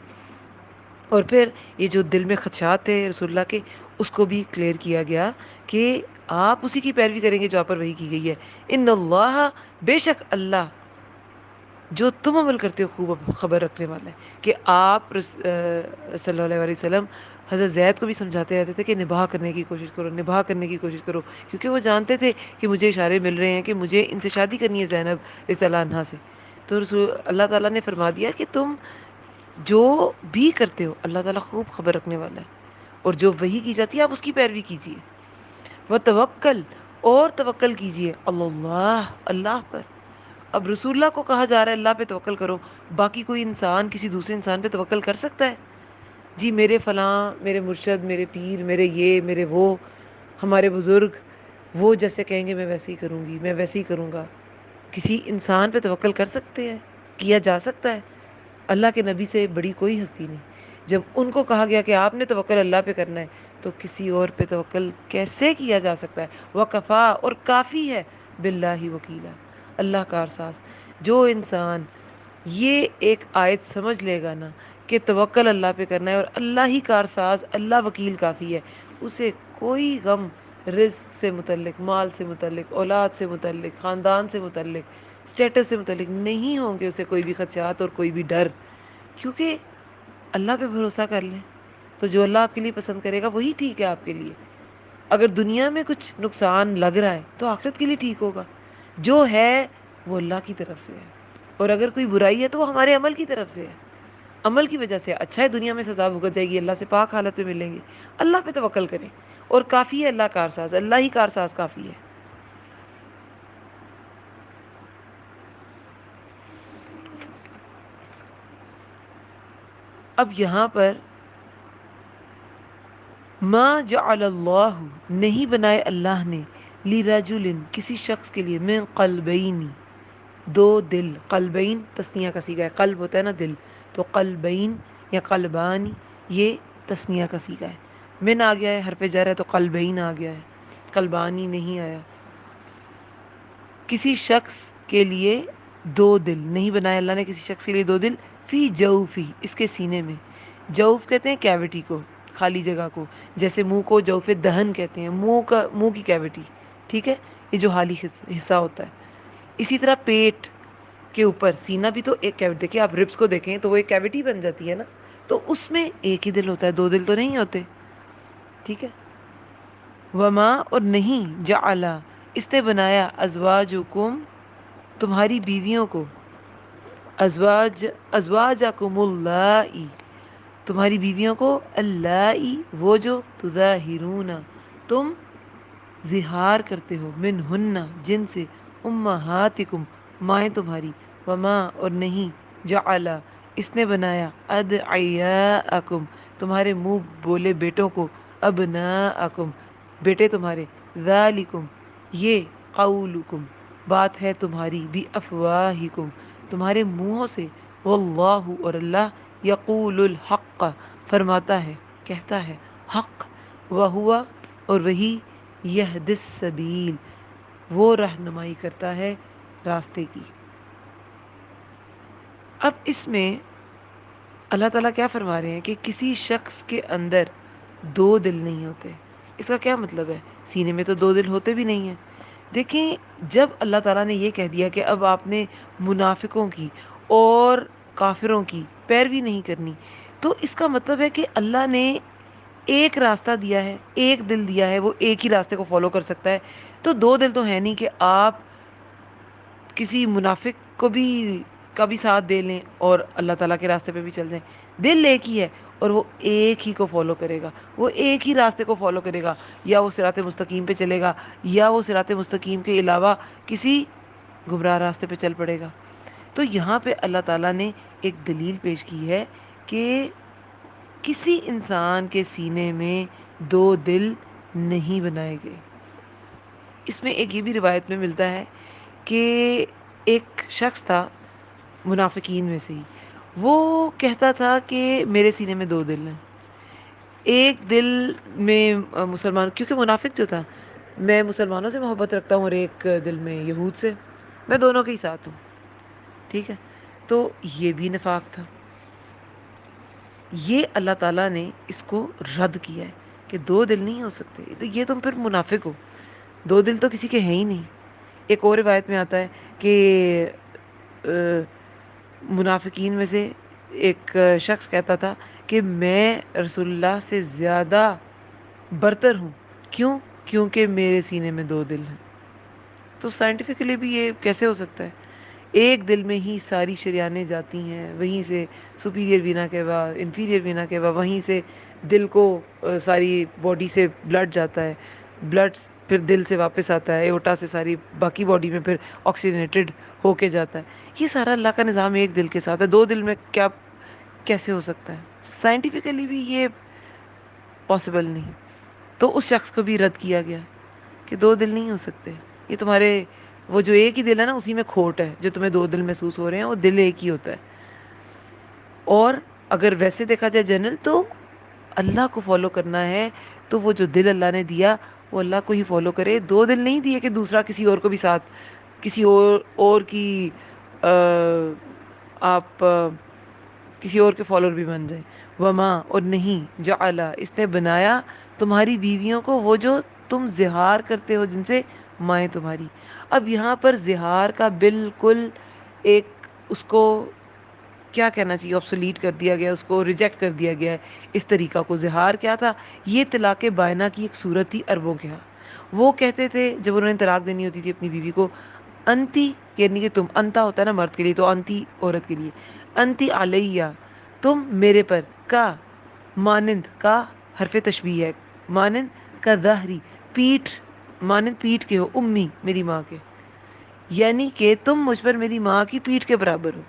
S1: اور پھر یہ جو دل میں خدشات تھے رسول اللہ کے، اس کو بھی کلیئر کیا گیا کہ آپ اسی کی پیروی کریں گے جو آپ پر وحی کی گئی ہے. ان اللہ، بے شک اللہ، جو تم عمل کرتے ہو خوب خبر رکھنے والا ہے. کہ آپ صلی اللہ علیہ وسلم حضرت زید کو بھی سمجھاتے رہتے تھے کہ نباہ کرنے کی کوشش کرو، نباہ کرنے کی کوشش کرو، کیونکہ وہ جانتے تھے کہ مجھے اشارے مل رہے ہیں کہ مجھے ان سے شادی کرنی ہے، زینب رضی اللہ عنہا سے. تو رسول اللہ تعالیٰ نے فرما دیا کہ تم جو بھی کرتے ہو اللہ تعالیٰ خوب خبر رکھنے والا ہے، اور جو وحی کی جاتی ہے آپ اس کی پیروی کیجیے. وہ توکل، اور توکل کیجیے اللہ، اللہ پر. اب رسول اللہ کو کہا جا رہا ہے اللہ پہ توکل کرو، باقی کوئی انسان کسی دوسرے انسان پہ توکل کر سکتا ہے؟ جی میرے فلاں، میرے مرشد، میرے پیر، میرے یہ، میرے وہ، ہمارے بزرگ، وہ جیسے کہیں گے میں ویسے ہی کروں گی، میں ویسے ہی کروں گا. کسی انسان پہ توکل کر سکتے ہیں؟ کیا جا سکتا ہے؟ اللہ کے نبی سے بڑی کوئی ہستی نہیں. جب ان کو کہا گیا کہ آپ نے توکل اللہ پہ کرنا ہے تو کسی اور پہ توکل کیسے کیا جا سکتا ہے؟ وکفا، اور کافی ہے، باللہ وکیلا، اللہ کارساز. جو انسان یہ ایک آیت سمجھ لے گا نا کہ توکل اللہ پہ کرنا ہے اور اللہ ہی کارساز، اللہ وکیل کافی ہے، اسے کوئی غم رزق سے متعلق، مال سے متعلق، اولاد سے متعلق، خاندان سے متعلق، اسٹیٹس سے متعلق نہیں ہوں گے. اسے کوئی بھی خدشات اور کوئی بھی ڈر، کیونکہ اللہ پہ بھروسہ کر لیں تو جو اللہ آپ کے لیے پسند کرے گا وہی ٹھیک ہے آپ کے لیے. اگر دنیا میں کچھ نقصان لگ رہا ہے تو آخرت کے لیے ٹھیک ہوگا. جو ہے وہ اللہ کی طرف سے ہے، اور اگر کوئی برائی ہے تو وہ ہمارے عمل کی طرف سے ہے. عمل کی وجہ سے اچھا ہے، دنیا میں سزا بھگت جائے گی، اللہ سے پاک حالت میں ملیں گے. اللہ پہ توکل کریں، اور کافی ہے اللہ کارساز، اللہ ہی کارساز کافی ہے. اب یہاں پر ما جعل اللہ، نہیں بنائے اللہ نے، لرجل، کسی شخص کے لیے، من قلبین، دو دل. قلبین تسنیہ کا صیغہ ہے، قلب ہوتا ہے نا دل، تو قلبین یا قلبان یہ تسنیہ کا صیغہ ہے. من آ گیا ہے حرف جر ہے تو قلبین آ گیا ہے، قلبانی نہیں آیا. کسی شخص کے لیے دو دل نہیں بنایا اللہ نے، کسی شخص کے لیے دو دل. فی جوفی، اس کے سینے میں. جوف کہتے ہیں کیوٹی کو، خالی جگہ کو. جیسے منہ کو جوف دہن کہتے ہیں، منہ کی کیوٹی، ٹھیک ہے، یہ جو خالی حصہ ہوتا ہے. اسی طرح پیٹ کے اوپر سینہ بھی تو ایک کیوٹی، دیکھیں آپ ربس کو دیکھیں تو وہ ایک کیوٹی بن جاتی ہے نا، تو اس میں ایک ہی دل ہوتا ہے، دو دل تو نہیں ہوتے. ٹھیک ہے. وما، اور نہیں، جعل، اس نے بنایا، ازواجکم، تمہاری بیویوں کو، ازواجکم اللائی، تمہاری بیویوں کو، اللائی، وہ جو، تظاہرون، تم زہار کرتے ہو، منہن، جن سے، امہاتکم، مائیں تمہاری. وما، اور نہیں، جعل، اس نے بنایا، ادعیاءکم، تمہارے منہ بولے بیٹوں کو، ابناءکم، بیٹے تمہارے. ذالکم، یہ، قولکم، بات ہے تمہاری، بھی افواہکم، تمہارے منہوں سے. واللہ، اور اللہ، یقول الحق، فرماتا ہے، کہتا ہے حق. وہوا، اور وہی، یہد السبیل، وہ رہنمائی کرتا ہے راستے کی. اب اس میں اللہ تعالیٰ کیا فرما رہے ہیں کہ کسی شخص کے اندر دو دل نہیں ہوتے. اس کا کیا مطلب ہے؟ سینے میں تو دو دل ہوتے بھی نہیں ہیں. دیکھیں، جب اللہ تعالیٰ نے یہ کہہ دیا کہ اب آپ نے منافقوں کی اور کافروں کی پیروی نہیں کرنی، تو اس کا مطلب ہے کہ اللہ نے ایک راستہ دیا ہے، ایک دل دیا ہے، وہ ایک ہی راستے کو فالو کر سکتا ہے. تو دو دل تو ہے نہیں کہ آپ کسی منافق کو بھی کا بھی ساتھ دے لیں اور اللہ تعالیٰ کے راستے پہ بھی چل جائیں. دل ایک ہی ہے اور وہ ایک ہی کو فالو کرے گا، وہ ایک ہی راستے کو فالو کرے گا. یا وہ صراط مستقیم پہ چلے گا، یا وہ صراط مستقیم کے علاوہ کسی گمراہ راستے پہ چل پڑے گا. تو یہاں پہ اللہ تعالیٰ نے ایک دلیل پیش کی ہے کہ کسی انسان کے سینے میں دو دل نہیں بنائے گئے. اس میں ایک یہ بھی روایت میں ملتا ہے کہ ایک شخص تھا منافقین میں سے ہی، وہ کہتا تھا کہ میرے سینے میں دو دل ہیں. ایک دل میں مسلمان، کیونکہ منافق جو تھا، میں مسلمانوں سے محبت رکھتا ہوں اور ایک دل میں یہود سے، میں دونوں کے ہی ساتھ ہوں. ٹھیک ہے. تو یہ بھی نفاق تھا. یہ اللہ تعالیٰ نے اس کو رد کیا ہے کہ دو دل نہیں ہو سکتے، تو یہ تم پھر منافق ہو. دو دل تو کسی کے ہیں ہی نہیں. ایک اور روایت میں آتا ہے کہ منافقین میں سے ایک شخص کہتا تھا کہ میں رسول اللہ سے زیادہ برتر ہوں. کیوں؟ کیونکہ میرے سینے میں دو دل ہیں. تو سائنٹیفکلی بھی یہ کیسے ہو سکتا ہے؟ ایک دل میں ہی ساری شریانیں جاتی ہیں، وہیں سے سپیریئر وینا کیوا، انفیریئر وینا کیوا، وہیں سے دل کو ساری باڈی سے بلڈ جاتا ہے، بلڈ پھر دل سے واپس آتا ہے ایوٹا سے ساری باقی باڈی میں پھر آکسیجنیٹڈ ہو کے جاتا ہے. یہ سارا اللہ کا نظام ایک دل کے ساتھ ہے. دو دل میں کیا کیسے ہو سکتا ہے؟ سائنٹیفکلی بھی یہ پاسبل نہیں. تو اس شخص کو بھی رد کیا گیا کہ دو دل نہیں ہو سکتے. یہ تمہارے وہ جو ایک ہی دل ہے نا، اسی میں کھوٹ ہے. جو تمہیں دو دل محسوس ہو رہے ہیں وہ دل ایک ہی ہوتا ہے. اور اگر ویسے دیکھا جائے جنرل، تو اللہ کو فالو کرنا ہے تو وہ جو دل اللہ نے دیا وہ اللہ کو ہی فالو کرے. دو دل نہیں دیے کہ دوسرا کسی اور کو بھی ساتھ، کسی اور کی آپ کسی اور کے فالوور بھی بن جائیں. وما، اور نہیں، جعل، اس نے بنایا تمہاری بیویوں کو وہ جو تم زہار کرتے ہو جن سے، مائیں تمہاری. اب یہاں پر زہار کا بالکل ایک اس کو کیا کہنا چاہیے، آبسولیٹ کر دیا گیا، اس کو ریجیکٹ کر دیا گیا ہے اس طریقہ کو. زہار کیا تھا؟ یہ طلاق بائنہ کی ایک صورت تھی عربوں کے ہاں. وہ کہتے تھے جب انہوں نے طلاق دینی ہوتی تھی اپنی بیوی کو، انتی، یعنی کہ تم، انتا ہوتا ہے نا مرد کے لیے، تو انتی عورت کے لیے، انتی علیہ، تم میرے پر، کا مانند، کا حرف تشبیہ ہے، مانند کا ظہری، پیٹھ، مانند پیٹھ کے ہو، امی، میری ماں کے، یعنی کہ تم مجھ پر میری ماں کی پیٹھ کے برابر ہو.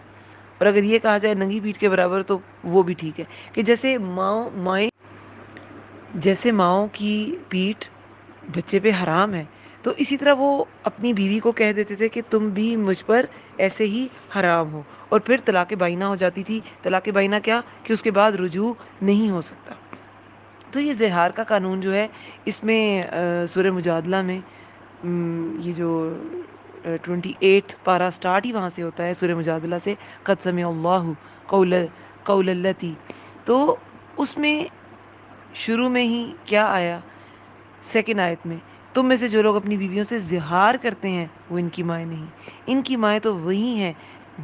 S1: اور اگر یہ کہا جائے ننگی پیٹھ کے برابر تو وہ بھی ٹھیک ہے، کہ جیسے مائیں، جیسے ماؤں کی پیٹھ بچے پہ حرام ہے، تو اسی طرح وہ اپنی بیوی کو کہہ دیتے تھے کہ تم بھی مجھ پر ایسے ہی حرام ہو. اور پھر طلاق بائنہ ہو جاتی تھی. طلاق بائنہ کیا کہ اس کے بعد رجوع نہیں ہو سکتا. تو یہ زہار کا قانون جو ہے، اس میں سورہ مجادلہ میں یہ جو 28 پارہ سٹارٹ ہی وہاں سے ہوتا ہے، سورہ مجادلہ سے، قد سمع اللہ قول التی. تو اس میں شروع میں ہی کیا آیا؟ سیکنڈ آیت میں، تم میں سے جو لوگ اپنی بیویوں سے زہار کرتے ہیں وہ ان کی مائیں نہیں، ان کی مائیں تو وہی ہیں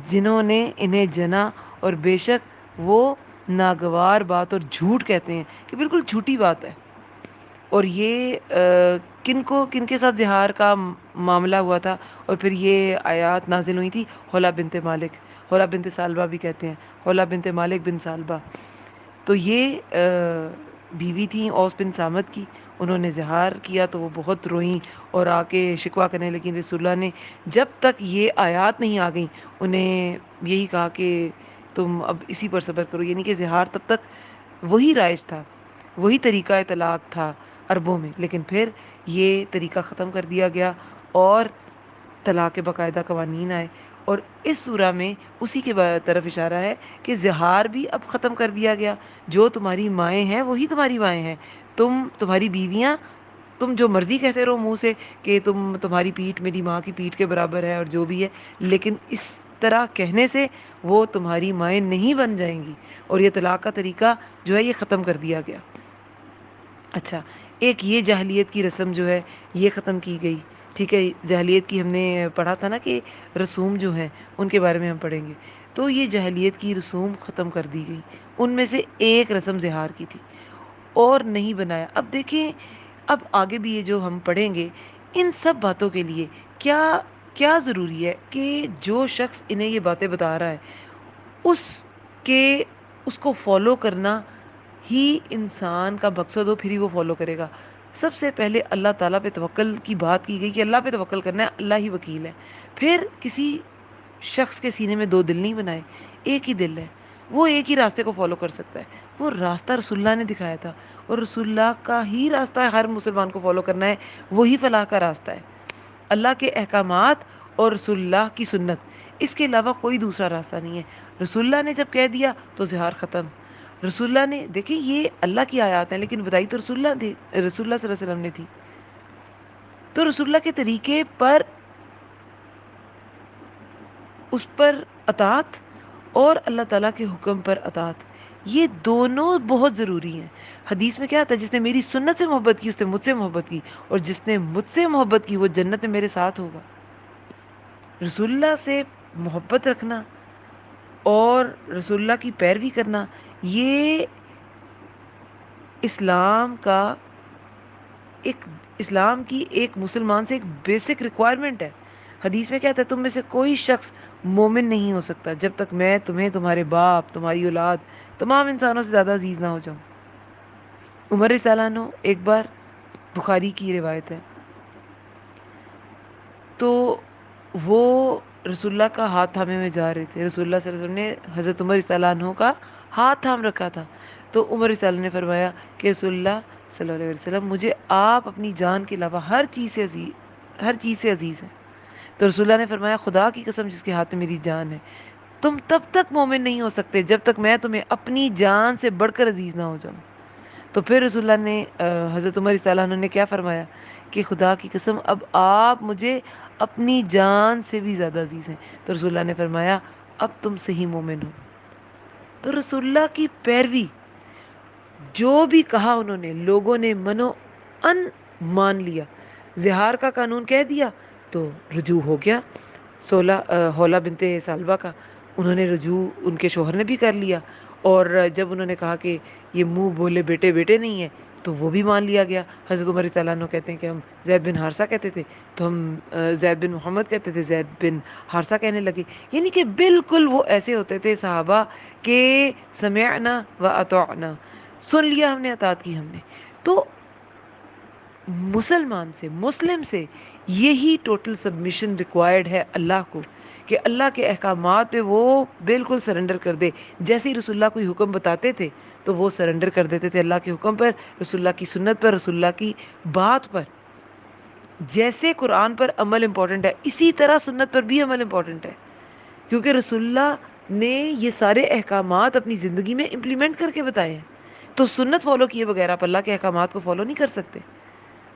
S1: جنہوں نے انہیں جنا، اور بے شک وہ ناگوار بات اور جھوٹ کہتے ہیں، کہ بالکل جھوٹی بات ہے. اور یہ کن کے ساتھ زہار کا معاملہ ہوا تھا؟ اور پھر یہ آیات نازل ہوئی تھی حولا بنت مالک، حولا بنت سالبہ بھی کہتے ہیں، حولا بنت مالک بن سالبہ. تو یہ بیوی تھیں اوس بن سامت کی. انہوں نے زہار کیا تو وہ بہت روئیں اور آ کے شکوہ کرنے لگیں. رسول اللہ نے جب تک یہ آیات نہیں آ گئیں انہیں یہی کہا کہ تم اب اسی پر صبر کرو. یعنی کہ زہار تب تک وہی رائج تھا، وہی طریقہ طلاق تھا عربوں میں، لیکن پھر یہ طریقہ ختم کر دیا گیا اور طلاق کے باقاعدہ قوانین آئے. اور اس سورہ میں اسی کے طرف اشارہ ہے کہ زہار بھی اب ختم کر دیا گیا. جو تمہاری مائیں ہیں وہی تمہاری مائیں ہیں. تمہاری بیویاں، تم جو مرضی کہتے رہو منہ سے کہ تمہاری پیٹھ میری ماں کی پیٹھ کے برابر ہے اور جو بھی ہے، لیکن اس طرح کہنے سے وہ تمہاری مائیں نہیں بن جائیں گی. اور یہ طلاق کا طریقہ جو ہے یہ ختم کر دیا گیا. اچھا، ایک یہ جاہلیت کی رسم جو ہے یہ ختم کی گئی. ٹھیک ہے، جاہلیت کی ہم نے پڑھا تھا نا کہ رسوم جو ہیں ان کے بارے میں ہم پڑھیں گے. تو یہ جاہلیت کی رسوم ختم کر دی گئی. ان میں سے ایک رسم زہار کی تھی اور نہیں بنایا. اب دیکھیں، اب آگے بھی یہ جو ہم پڑھیں گے ان سب باتوں کے لیے کیا کیا ضروری ہے کہ جو شخص انہیں یہ باتیں بتا رہا ہے اس کے اس کو فالو کرنا ہی انسان کا مقصد ہو، پھر ہی وہ فالو کرے گا. سب سے پہلے اللہ تعالیٰ پہ توکل کی بات کی گئی کہ اللہ پہ توکل کرنا ہے، اللہ ہی وکیل ہے. پھر کسی شخص کے سینے میں دو دل نہیں بنائے، ایک ہی دل ہے. وہ ایک ہی راستے کو فالو کر سکتا ہے. وہ راستہ رسول اللہ نے دکھایا تھا، اور رسول اللہ کا ہی راستہ ہے ہر مسلمان کو فالو کرنا ہے. وہی فلاح کا راستہ ہے، اللہ کے احکامات اور رسول اللہ کی سنت. اس کے علاوہ کوئی دوسرا راستہ نہیں ہے. رسول اللہ نے جب کہہ دیا تو زہار ختم. رسول اللہ نے، دیکھیں یہ اللہ کی آیات ہیں لیکن بتائی تو رسول اللہ تھی، رسول اللہ صلی اللہ علیہ وسلم نے تھی. تو رسول اللہ کے طریقے پر اس پر اطاعت اور اللہ تعالیٰ کے حکم پر اطاعت، یہ دونوں بہت ضروری ہیں. حدیث میں کیا آتا ہے؟ جس نے میری سنت سے محبت کی اس نے مجھ سے محبت کی، اور جس نے مجھ سے محبت کی وہ جنت میں میرے ساتھ ہوگا. رسول اللہ سے محبت رکھنا اور رسول اللہ کی پیروی کرنا، یہ اسلام کا ایک اسلام کی ایک مسلمان سے ایک بیسک ریکوائرمنٹ ہے۔ حدیث میں کہتا ہے تم میں سے کوئی شخص مومن نہیں ہو سکتا جب تک میں تمہیں تمہارے باپ، تمہاری اولاد، تمام انسانوں سے زیادہ عزیز نہ ہو جاؤں۔ عمر رضی اللہ عنہ، ایک بار بخاری کی روایت ہے، تو وہ رسول اللہ کا ہاتھ تھامے ہوئے جا رہے تھے۔ رسول اللہ صلی اللہ علیہ وسلم نے حضرت عمر رضی اللہ عنہ کا ہاتھ تھام رکھا تھا، تو عمر رضی اللہ عنہ نے فرمایا کہ رسول اللہ صلی اللہ علیہ وسلم، مجھے آپ اپنی جان کے علاوہ ہر چیز سے عزیز ہیں۔ تو رسول اللہ نے فرمایا خدا کی قسم جس کے ہاتھ میں میری جان ہے، تم تب تک مومن نہیں ہو سکتے جب تک میں تمہیں اپنی جان سے بڑھ کر عزیز نہ ہو جاؤں۔ تو پھر رسول اللہ نے حضرت عمر رضی اللہ عنہ نے کیا فرمایا کہ خدا کی قسم اب آپ مجھے اپنی جان سے بھی زیادہ عزیز ہیں۔ تو رسول اللہ نے فرمایا اب تم صحیح مومن ہو۔ تو رسول اللہ کی پیروی، جو بھی کہا انہوں نے، لوگوں نے منو ان مان لیا۔ زہار کا قانون کہہ دیا تو رجوع ہو گیا حولہ بنت سالبہ کا، انہوں نے رجوع ان کے شوہر نے بھی کر لیا، اور جب انہوں نے کہا کہ یہ منہ بولے بیٹے بیٹے نہیں ہے تو وہ بھی مان لیا گیا۔ حضرت عمر رضی اللہ عنہ کہتے ہیں کہ ہم زید بن حارثہ کہتے تھے تو ہم زید بن محمد کہتے تھے، زید بن حارثہ کہنے لگے، یعنی کہ بالکل وہ ایسے ہوتے تھے صحابہ کہ سمعنا و اطعنا، سن لیا ہم نے، اطاعت کی ہم نے۔ تو مسلمان سے، مسلم سے یہی ٹوٹل سبمیشن ریکوائرڈ ہے اللہ کو، کہ اللہ کے احکامات پہ وہ بالکل سرنڈر کر دے۔ جیسے ہی رسول اللہ کوئی حکم بتاتے تھے تو وہ سرنڈر کر دیتے تھے اللہ کے حکم پر، رسول اللہ کی سنت پر، رسول اللہ کی بات پر۔ جیسے قرآن پر عمل امپورٹنٹ ہے، اسی طرح سنت پر بھی عمل امپورٹنٹ ہے، کیونکہ رسول اللہ نے یہ سارے احکامات اپنی زندگی میں امپلیمنٹ کر کے بتائے ہیں۔ تو سنت فالو کیے بغیر آپ اللہ کے احکامات کو فالو نہیں کر سکتے۔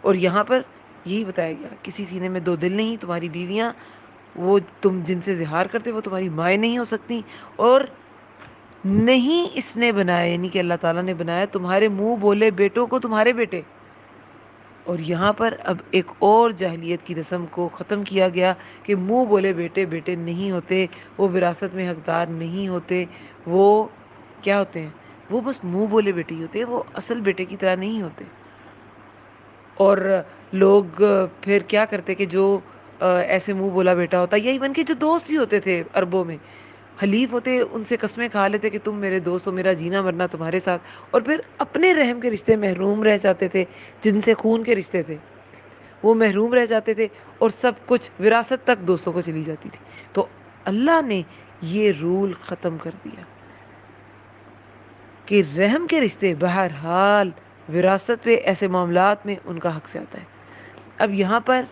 S1: اور یہاں پر یہی بتایا گیا، کسی سینے میں دو دل نہیں، تمہاری بیویاں وہ تم جن سے زہار کرتے وہ تمہاری مائیں نہیں ہو سکتی، اور نہیں اس نے بنایا، یعنی کہ اللہ تعالیٰ نے بنایا تمہارے منہ بولے بیٹوں کو تمہارے بیٹے۔ اور یہاں پر اب ایک اور جاہلیت کی رسم کو ختم کیا گیا کہ منہ بولے بیٹے بیٹے نہیں ہوتے، وہ وراثت میں حقدار نہیں ہوتے، وہ کیا ہوتے ہیں؟ وہ بس منہ بولے بیٹے ہی ہوتے ہیں، وہ اصل بیٹے کی طرح نہیں ہوتے۔ اور لوگ پھر کیا کرتے کہ جو ایسے منہ بولا بیٹا ہوتا، یا ایون کہ جو دوست بھی ہوتے تھے عربوں میں، حلیف ہوتے، ان سے قسمیں کھا لیتے کہ تم میرے دوست ہو، میرا جینا مرنا تمہارے ساتھ، اور پھر اپنے رحم کے رشتے محروم رہ جاتے تھے، جن سے خون کے رشتے تھے وہ محروم رہ جاتے تھے، اور سب کچھ وراثت تک دوستوں کو چلی جاتی تھی۔ تو اللہ نے یہ رول ختم کر دیا کہ رحم کے رشتے بہرحال وراثت پہ ایسے معاملات میں ان کا حق سے آتا ہے۔ اب یہاں پر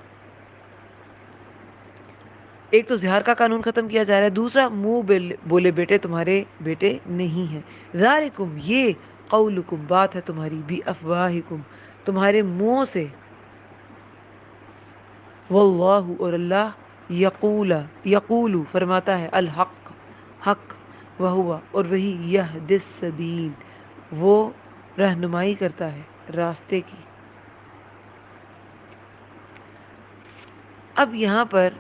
S1: ایک تو زہار کا قانون ختم کیا جا رہا ہے، دوسرا منہ بولے بیٹے تمہارے بیٹے نہیں ہیں۔ ذالکم، یہ قولکم بات ہے تمہاری، بی افواہکم تمہارے منہ سے، واللہ اور اللہ یقول فرماتا ہے، الحق حق، وہوا اور وہی یہدی السبیل وہ رہنمائی کرتا ہے راستے کی۔ اب یہاں پر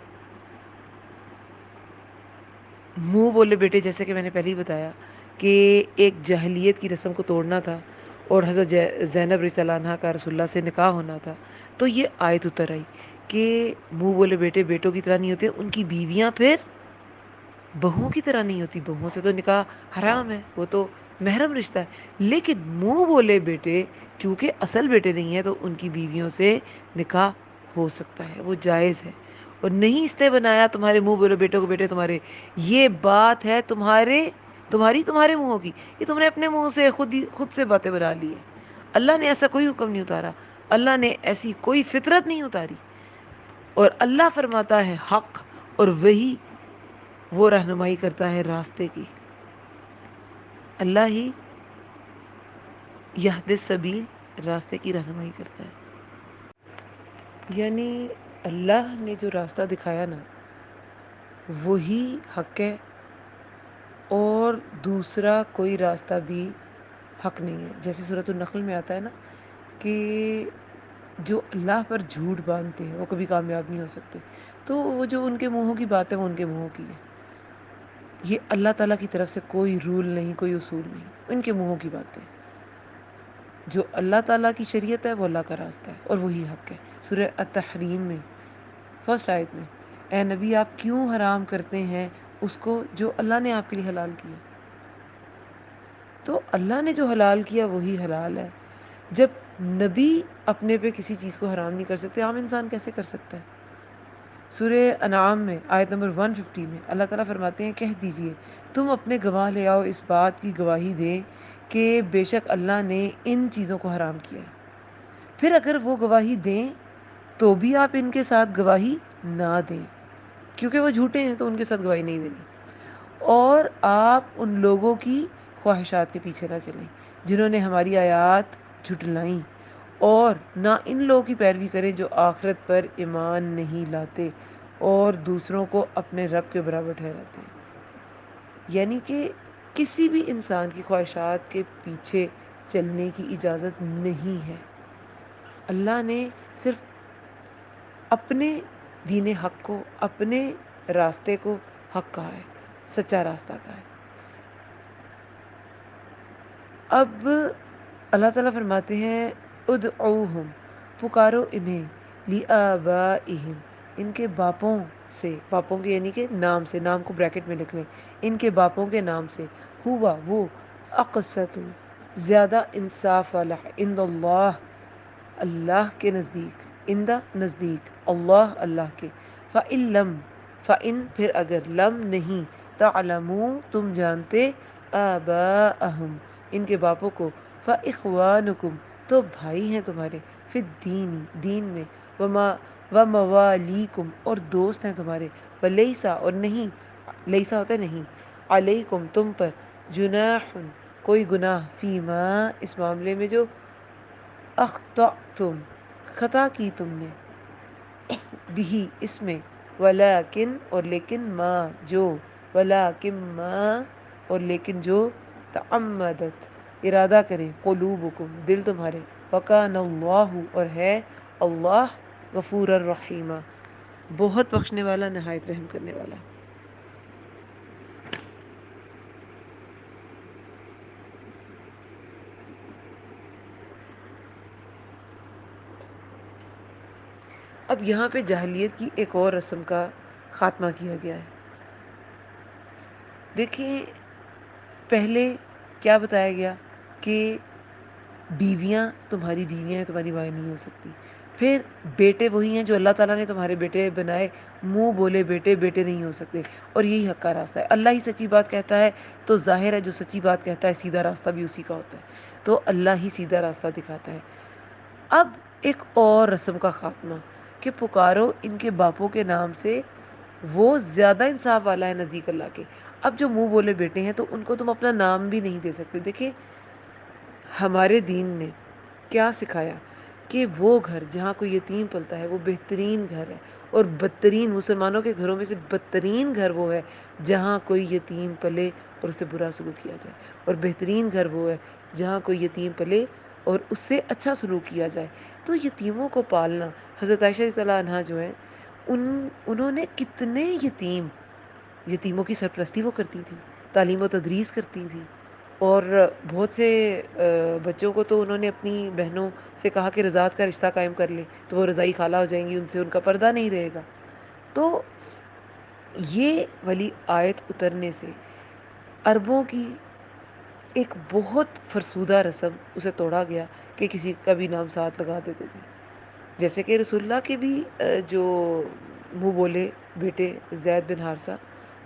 S1: منہ بولے بیٹے، جیسے کہ میں نے پہلے ہی بتایا کہ ایک جاہلیت کی رسم کو توڑنا تھا، اور حضرت زینب رضی اللہ عنہا کا رسول اللہ سے نکاح ہونا تھا، تو یہ آیت اتر آئی کہ منہ بولے بیٹے بیٹوں کی طرح نہیں ہوتے، ان کی بیویاں پھر بہوؤں کی طرح نہیں ہوتی۔ بہوؤں سے تو نکاح حرام ہے، وہ تو محرم رشتہ ہے، لیکن منہ بولے بیٹے چونکہ اصل بیٹے نہیں ہیں تو ان کی بیویوں سے نکاح ہو سکتا ہے، وہ جائز ہے۔ اور نہیں اس نے بنایا تمہارے منہ بولے بیٹوں کو بیٹے تمہارے، یہ بات ہے تمہارے منہوں کی، یہ تم نے اپنے منہ سے خود سے باتیں بنا لی ہے۔ اللہ نے ایسا کوئی حکم نہیں اتارا، اللہ نے ایسی کوئی فطرت نہیں اتاری، اور اللہ فرماتا ہے حق، اور وہی وہ رہنمائی کرتا ہے راستے کی۔ اللہ ہی یہدی السبیل راستے کی رہنمائی کرتا ہے، یعنی اللہ نے جو راستہ دکھایا نا وہی حق ہے، اور دوسرا کوئی راستہ بھی حق نہیں ہے۔ جیسے سورۃ النحل میں آتا ہے نا کہ جو اللہ پر جھوٹ باندھتے ہیں وہ کبھی کامیاب نہیں ہو سکتے، تو وہ جو ان کے منہوں کی بات ہے وہ ان کے منہوں کی ہے، یہ اللہ تعالیٰ کی طرف سے کوئی رول نہیں، کوئی اصول نہیں، ان کے منہوں کی باتیں۔ جو اللہ تعالیٰ کی شریعت ہے وہ اللہ کا راستہ ہے اور وہی حق ہے۔ سورہ التحریم میں فرسٹ آیت میں، اے نبی آپ کیوں حرام کرتے ہیں اس کو جو اللہ نے آپ کے لیے حلال کیا؟ تو اللہ نے جو حلال کیا وہی حلال ہے۔ جب نبی اپنے پہ کسی چیز کو حرام نہیں کر سکتے، عام انسان کیسے کر سکتا ہے؟ سورہ انعام میں آیت نمبر 150 میں اللہ تعالیٰ فرماتے ہیں کہہ دیجئے تم اپنے گواہ لے آؤ، اس بات کی گواہی دیں کہ بے شک اللہ نے ان چیزوں کو حرام کیا ہے۔ پھر اگر وہ گواہی دیں تو بھی آپ ان کے ساتھ گواہی نہ دیں، کیونکہ وہ جھوٹے ہیں تو ان کے ساتھ گواہی نہیں دینی۔ اور آپ ان لوگوں کی خواہشات کے پیچھے نہ چلیں جنہوں نے ہماری آیات جھٹلائیں، اور نہ ان لوگوں کی پیروی کریں جو آخرت پر ایمان نہیں لاتے اور دوسروں کو اپنے رب کے برابر ٹھہراتے ہیں۔ یعنی کہ کسی بھی انسان کی خواہشات کے پیچھے چلنے کی اجازت نہیں ہے۔ اللہ نے صرف اپنے دین حق کو، اپنے راستے کو حق کہا ہے، سچا راستہ کہا ہے۔ اب اللہ تعالیٰ فرماتے ہیں ادعوہم، پکارو انہیں، لآبائہم، ان کے باپوں سے، باپوں کے یعنی کہ نام سے، نام کو بریکٹ میں لکھ لیں، ان کے باپوں کے نام سے، ہوا وہ، اقسط، زیادہ انصاف والا ہے، عند اللہ، اللہ کے نزدیک، اندہ نزدیک، اللہ اللہ کے، فَإِن لم، فَإِن پھر اگر، لم نہیں، تعلموا تم جانتے، آباءہم ان کے باپوں کو، فَإِخْوَانُكُمْ تو بھائی ہیں تمہارے، فی الدین دین میں، وما وموالیکم اور دوست ہیں تمہارے، ولیسا اور نہیں، لیسا ہوتا ہے نہیں، علیکم تم پر، جناح کوئی گناہ، فیما اس معاملے میں جو، اخطأتم خطا کی تم نے، بھی اس میں، ولیکن اور لیکن، ما جو، ولیکن ما اور لیکن جو، تعمدت ارادہ کرے، قلوبکم دل تمہارے، وکان اللہ اور ہے اللہ، غفور الرحیم بہت بخشنے والا، نہایت رحم کرنے والا۔ اب یہاں پہ جاہلیت کی ایک اور رسم کا خاتمہ کیا گیا ہے۔ دیکھیں پہلے کیا بتایا گیا کہ بیویاں تمہاری بیویاں ہیں، تمہاری وائیں نہیں ہو سکتی۔ پھر بیٹے وہی ہیں جو اللہ تعالیٰ نے تمہارے بیٹے بنائے، منہ بولے بیٹے بیٹے نہیں ہو سکتے، اور یہی حق کا راستہ ہے۔ اللہ ہی سچی بات کہتا ہے تو ظاہر ہے جو سچی بات کہتا ہے سیدھا راستہ بھی اسی کا ہوتا ہے، تو اللہ ہی سیدھا راستہ دکھاتا ہے۔ اب ایک اور رسم کا خاتمہ کہ پکارو ان کے باپوں کے نام سے، وہ زیادہ انصاف والا ہے نزدیک اللہ کے۔ اب جو منہ بولے بیٹے ہیں تو ان کو تم اپنا نام بھی نہیں دے سکتے۔ دیکھیں ہمارے دین نے کیا سکھایا کہ وہ گھر جہاں کوئی یتیم پلتا ہے وہ بہترین گھر ہے، اور بدترین مسلمانوں کے گھروں میں سے بدترین گھر وہ ہے جہاں کوئی یتیم پلے اور اسے برا سلوک کیا جائے، اور بہترین گھر وہ ہے جہاں کوئی یتیم پلے اور اس سے اچھا سلوک کیا جائے۔ تو یتیموں کو پالنا، حضرت عائشہ رضی اللہ عنہا جو ہیں انہوں نے کتنے یتیموں کی سرپرستی وہ کرتی تھی، تعلیم و تدریس کرتی تھی، اور بہت سے بچوں کو تو انہوں نے اپنی بہنوں سے کہا کہ رضاعت کا رشتہ قائم کر لیں تو وہ رضائی خالہ ہو جائیں گی، ان سے ان کا پردہ نہیں رہے گا۔ تو یہ والی آیت اترنے سے عربوں کی ایک بہت فرسودہ رسم اسے توڑا گیا کہ کسی کا بھی نام ساتھ لگا دیتے تھے۔ جیسے کہ رسول اللہ کے بھی جو منہ بولے بیٹے زید بن حارثہ،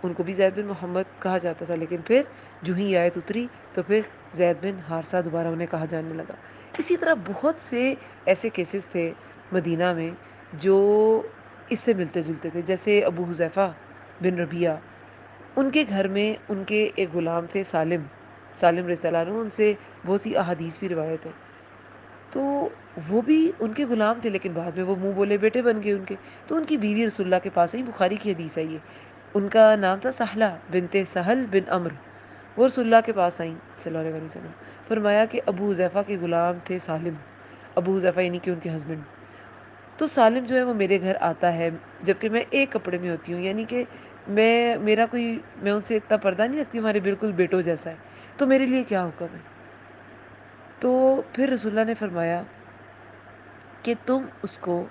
S1: ان کو بھی زید بن محمد کہا جاتا تھا، لیکن پھر جو ہی آیت اتری تو پھر زید بن حارثہ دوبارہ انہیں کہا جانے لگا۔ اسی طرح بہت سے ایسے کیسز تھے مدینہ میں جو اس سے ملتے جلتے تھے، جیسے ابو حذیفہ بن ربیعہ، ان کے گھر میں ان کے ایک غلام تھے سالم، سالم رضی اللہ عنہ، ان سے بہت سی احادیث بھی روایت ہے۔ تو وہ بھی ان کے غلام تھے لیکن بعد میں وہ منہ بولے بیٹے بن گئے ان کے، تو ان کی بیوی رسول اللہ کے پاس آئی، بخاری کی حدیث ہے یہ، ان کا نام تھا سہلہ بنت سہل بن عمرو، وہ رسول اللہ کے پاس آئیں صلی اللہ علیہ وسلم، فرمایا کہ ابو حذیفہ کے غلام تھے سالم، ابو حذیفہ یعنی کہ ان کے ہسبینڈ، تو سالم جو ہے وہ میرے گھر آتا ہے جبکہ میں ایک کپڑے میں ہوتی ہوں، یعنی کہ میں ان سے اتنا پردہ نہیں رکھتی، ہمارے بالکل بیٹوں جیسا ہے، تو میرے لیے کیا حکم ہے؟ تو پھر رسول اللہ نے فرمایا کہ تم اس کو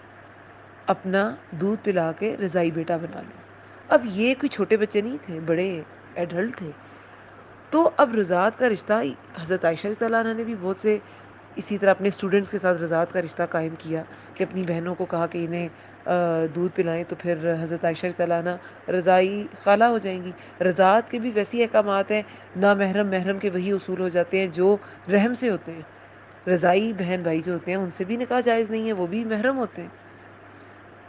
S1: اپنا دودھ پلا کے رضائی بیٹا بنا لو۔ اب یہ کوئی چھوٹے بچے نہیں تھے، بڑے ایڈلٹ تھے۔ تو اب رضاعت کا رشتہ، حضرت عائشہ رضی اللہ عنہ نے بھی بہت سے اسی طرح اپنے اسٹوڈنٹس کے ساتھ رضاعت کا رشتہ قائم کیا کہ اپنی بہنوں کو کہا کہ انہیں دودھ پلائیں، تو پھر حضرت عائشہ رضی اللہ عنہ رضائی خالہ ہو جائیں گی۔ رضاعت کے بھی ویسے احکامات ہیں، نامحرم محرم کے وہی اصول ہو جاتے ہیں جو رحم سے ہوتے ہیں۔ رضائی بہن بھائی جو ہوتے ہیں ان سے بھی نکاح جائز نہیں ہے، وہ بھی محرم ہوتے ہیں۔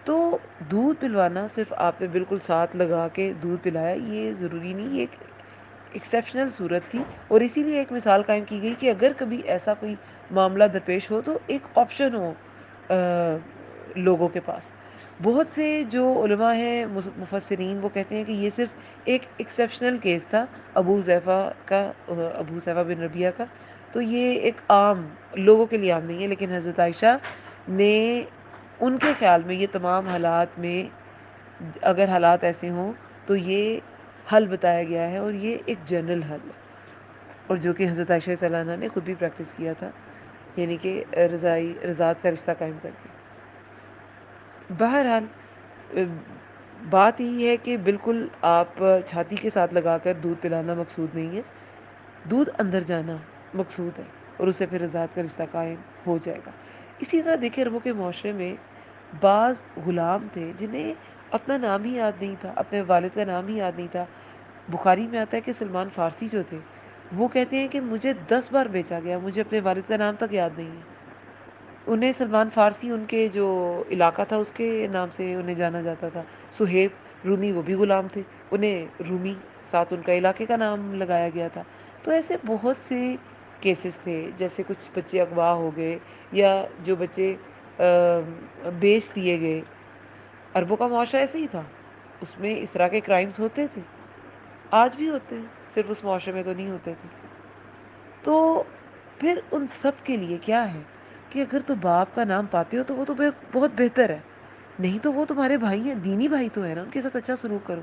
S1: تو دودھ پلوانا صرف آپ نے بالکل ساتھ لگا کے دودھ پلایا یہ ضروری نہیں، یہ ایک ایکسیپشنل صورت تھی، اور اسی لیے ایک مثال قائم کی گئی کہ اگر کبھی ایسا کوئی معاملہ درپیش ہو تو ایک آپشن ہو لوگوں کے پاس۔ بہت سے جو علماء ہیں مفسرین وہ کہتے ہیں کہ یہ صرف ایک ایکسیپشنل کیس تھا ابو حذیفہ بن ربیعہ کا، تو یہ ایک عام لوگوں کے لیے عام نہیں ہے، لیکن حضرت عائشہ نے ان کے خیال میں یہ تمام حالات میں اگر حالات ایسے ہوں تو یہ حل بتایا گیا ہے، اور یہ ایک جنرل حل ہے، اور جو کہ حضرت عائشہ رضی اللہ عنہ نے خود بھی پریکٹس کیا تھا، یعنی کہ رضاعت کا رشتہ قائم کر کے۔ بہرحال بات یہی ہے کہ بالکل آپ چھاتی کے ساتھ لگا کر دودھ پلانا مقصود نہیں ہے، دودھ اندر جانا مقصود ہے، اور اسے پھر رضاعت کا رشتہ قائم ہو جائے گا۔ اسی طرح دیکھیں عربوں کے معاشرے میں بعض غلام تھے جنہیں اپنا نام ہی یاد نہیں تھا، اپنے والد کا نام ہی یاد نہیں تھا۔ بخاری میں آتا ہے کہ سلمان فارسی جو تھے وہ کہتے ہیں کہ مجھے 10 بار بیچا گیا، مجھے اپنے والد کا نام تک یاد نہیں ہے۔ انہیں سلمان فارسی ان کے جو علاقہ تھا اس کے نام سے انہیں جانا جاتا تھا۔ صہیب رومی وہ بھی غلام تھے، انہیں رومی ساتھ ان کا علاقے کا نام لگایا گیا تھا۔ تو ایسے بہت سے کیسز تھے، جیسے کچھ بچے اغوا ہو گئے یا جو بچے بیچ دیے گئے۔ عربوں کا معاشرہ ایسے ہی تھا، اس میں اس طرح کے کرائمز ہوتے تھے، آج بھی ہوتے ہیں، صرف اس معاشرے میں تو نہیں ہوتے تھے۔ تو پھر ان سب کے لیے کیا ہے کہ اگر تو باپ کا نام پاتے ہو تو وہ تو بہت بہتر ہے، نہیں تو وہ تمہارے بھائی ہیں، دینی بھائی تو ہے نا، ان کے ساتھ اچھا سلوک کرو۔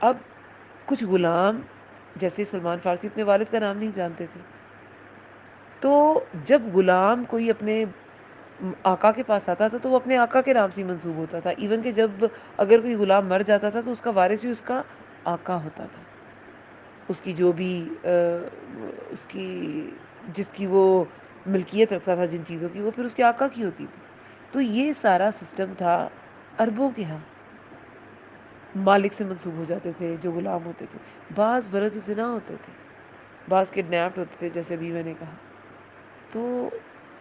S1: اب کچھ غلام جیسے سلمان فارسی اپنے والد کا نام نہیں جانتے تھے، تو جب غلام کوئی اپنے آقا کے پاس آتا تھا تو وہ اپنے آقا کے نام سے ہی منسوب ہوتا تھا، ایون کہ جب اگر کوئی غلام مر جاتا تھا تو اس کا وارث بھی اس کا آقا ہوتا تھا، اس کی جو بھی اس کی جس کی وہ ملکیت رکھتا تھا جن چیزوں کی، وہ پھر اس کے آقا کی ہوتی تھی۔ تو یہ سارا سسٹم تھا عربوں کے ہاں، مالک سے منسوب ہو جاتے تھے جو غلام ہوتے تھے۔ بعض برد الزنا ہوتے تھے، بعض کڈنیپڈ ہوتے تھے، جیسے ابھی میں نے کہا۔ تو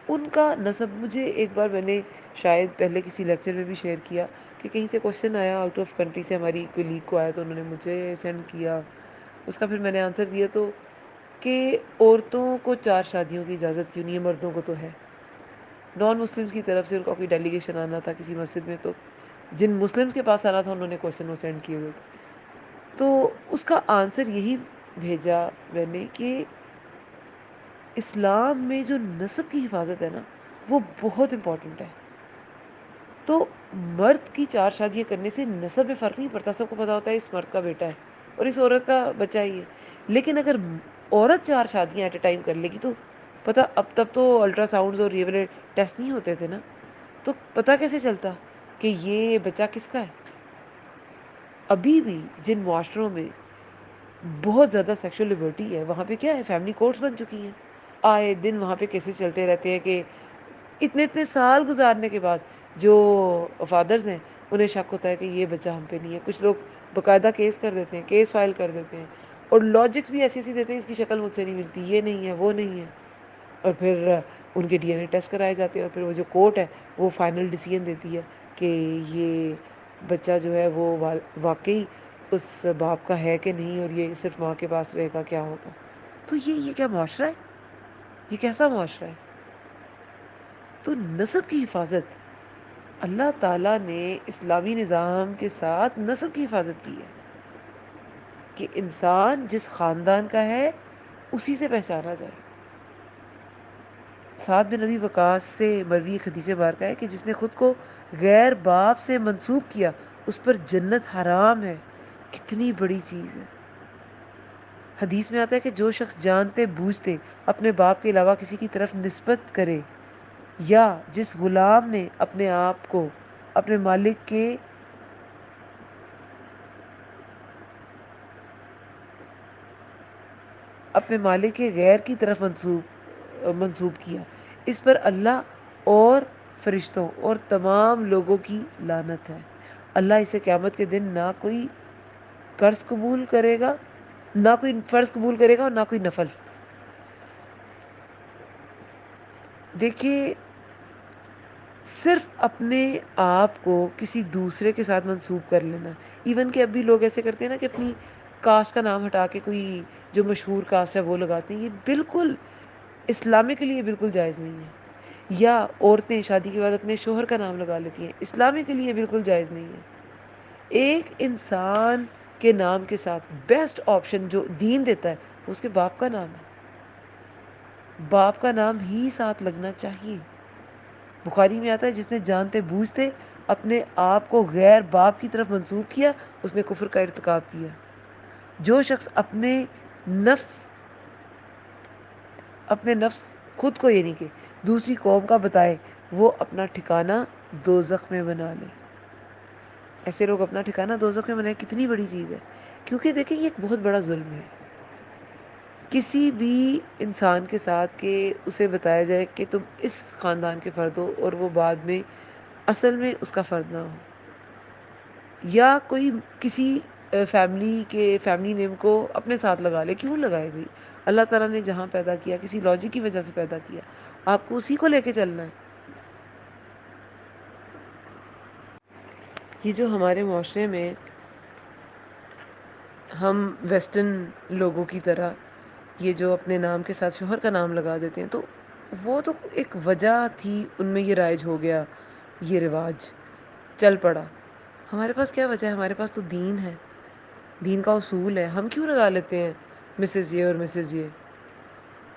S1: ان کا نسب مجھے ایک بار میں نے شاید پہلے کسی لیکچر میں بھی شیئر کیا کہ کہیں سے کوشچن آیا آؤٹ آف کنٹری سے، ہماری کولیگ کو آیا تو انہوں نے مجھے سینڈ کیا، اس کا پھر میں نے آنسر دیا تو کہ عورتوں کو 4 شادیوں کی اجازت کیوں نہیں ہے، مردوں کو تو ہے۔ نان مسلمس کی طرف سے ان کا کوئی ڈیلیگیشن آنا تھا کسی مسجد میں، تو جن مسلمس کے پاس آنا تھا انہوں نے کوشچن وہ سینڈ کیے ہوئے تھے، تو اس کا آنسر یہی بھیجا میں نے کہ اسلام میں جو نسب کی حفاظت ہے نا وہ بہت امپورٹنٹ ہے۔ تو مرد کی 4 شادیاں کرنے سے نسب میں فرق نہیں پڑتا، سب کو پتا ہوتا ہے اس مرد کا بیٹا ہے اور اس عورت کا بچہ ہی ہے۔ لیکن اگر عورت 4 شادیاں ایٹ اے ٹائم کر لے گی تو پتہ، اب تب تو الٹرا ساؤنڈز اور یہ والے ٹیسٹ نہیں ہوتے تھے نا، تو پتہ کیسے چلتا کہ یہ بچہ کس کا ہے؟ ابھی بھی جن معاشروں میں بہت زیادہ سیکشل لبرٹی ہے وہاں پہ کیا ہے، فیملی کورٹس بن چکی ہیں، آئے دن وہاں پہ کیسز چلتے رہتے ہیں کہ اتنے اتنے سال گزارنے کے بعد جو فادرز ہیں انہیں شک ہوتا ہے کہ یہ بچہ ہم پہ نہیں ہے۔ کچھ لوگ باقاعدہ کیس کر دیتے ہیں، کیس فائل کر دیتے ہیں، اور لاجکس بھی ایسی ایسی دیتے ہیں اس کی شکل مجھ سے نہیں ملتی، یہ نہیں ہے، وہ نہیں ہے، اور پھر ان کے ڈی این اے ٹیسٹ کرائے جاتے ہیں، اور پھر وہ جو کورٹ ہے وہ فائنل ڈیسیجن دیتی ہے کہ یہ بچہ جو ہے وہ واقعی اس باپ کا ہے کہ نہیں، اور یہ صرف ماں کے پاس رہے گا، کیا ہوگا۔ تو یہ کیا معاشرہ ہے؟ یہ کیسا معاشرہ ہے؟ تو نسب کی حفاظت، اللہ تعالیٰ نے اسلامی نظام کے ساتھ نسب کی حفاظت کی ہے کہ انسان جس خاندان کا ہے اسی سے پہچانا جائے۔ سعد بن نبی وقاص سے مروی ایک حدیث مبارکہ ہے کہ جس نے خود کو غیر باپ سے منسوب کیا اس پر جنت حرام ہے. کتنی بڑی چیز ہے. حدیث میں آتا ہے کہ جو شخص جانتے بوجھتے اپنے باپ کے علاوہ کسی کی طرف نسبت کرے یا جس غلام نے اپنے مالک کے غیر کی طرف منسوب کیا اس پر اللہ اور فرشتوں اور تمام لوگوں کی لعنت ہے. اللہ اسے قیامت کے دن نہ کوئی قرض قبول کرے گا نہ کوئی فرض قبول کرے گا اور نہ کوئی نفل. دیکھیے صرف اپنے آپ کو کسی دوسرے کے ساتھ منسوب کر لینا. ایون کہ اب بھی لوگ ایسے کرتے ہیں نا کہ اپنی کاسٹ کا نام ہٹا کے کوئی جو مشہور کاسٹ ہے وہ لگاتے ہیں. یہ بالکل اسلامکلی یہ بالکل جائز نہیں ہے. یا عورتیں شادی کے بعد اپنے شوہر کا نام لگا لیتی ہیں. اسلامکلی یہ بالکل جائز نہیں ہے. ایک انسان کے نام کے ساتھ بیسٹ آپشن جو دین دیتا ہے وہ اس کے باپ کا نام ہے. باپ کا نام ہی ساتھ لگنا چاہیے. بخاری میں آتا ہے جس نے جانتے بوجھتے اپنے آپ کو غیر باپ کی طرف منسوب کیا اس نے کفر کا ارتکاب کیا. جو شخص اپنے نفس خود کو یعنی کہ دوسری قوم کا بتائے وہ اپنا ٹھکانہ دوزخ میں بنا لے. ایسے لوگ اپنا ٹھکانہ دوزخ میں بنائے کتنی بڑی چیز ہے. کیونکہ دیکھیں یہ ایک بہت بڑا ظلم ہے کسی بھی انسان کے ساتھ کہ اسے بتایا جائے کہ تم اس خاندان کے فرد ہو اور وہ بعد میں اصل میں اس کا فرد نہ ہو. یا کوئی کسی فیملی نیم کو اپنے ساتھ لگا لے. کیوں لگائے بھائی؟ اللہ تعالیٰ نے جہاں پیدا کیا کسی لاجک کی وجہ سے پیدا کیا. آپ کو اسی کو لے کے چلنا ہے. یہ جو ہمارے معاشرے میں ہم ویسٹرن لوگوں کی طرح یہ جو اپنے نام کے ساتھ شوہر کا نام لگا دیتے ہیں تو وہ تو ایک وجہ تھی ان میں یہ رائج ہو گیا یہ رواج چل پڑا. ہمارے پاس کیا وجہ ہے؟ ہمارے پاس تو دین ہے. دین کا اصول ہے. ہم کیوں لگا لیتے ہیں مسز یہ اور مسز یہ؟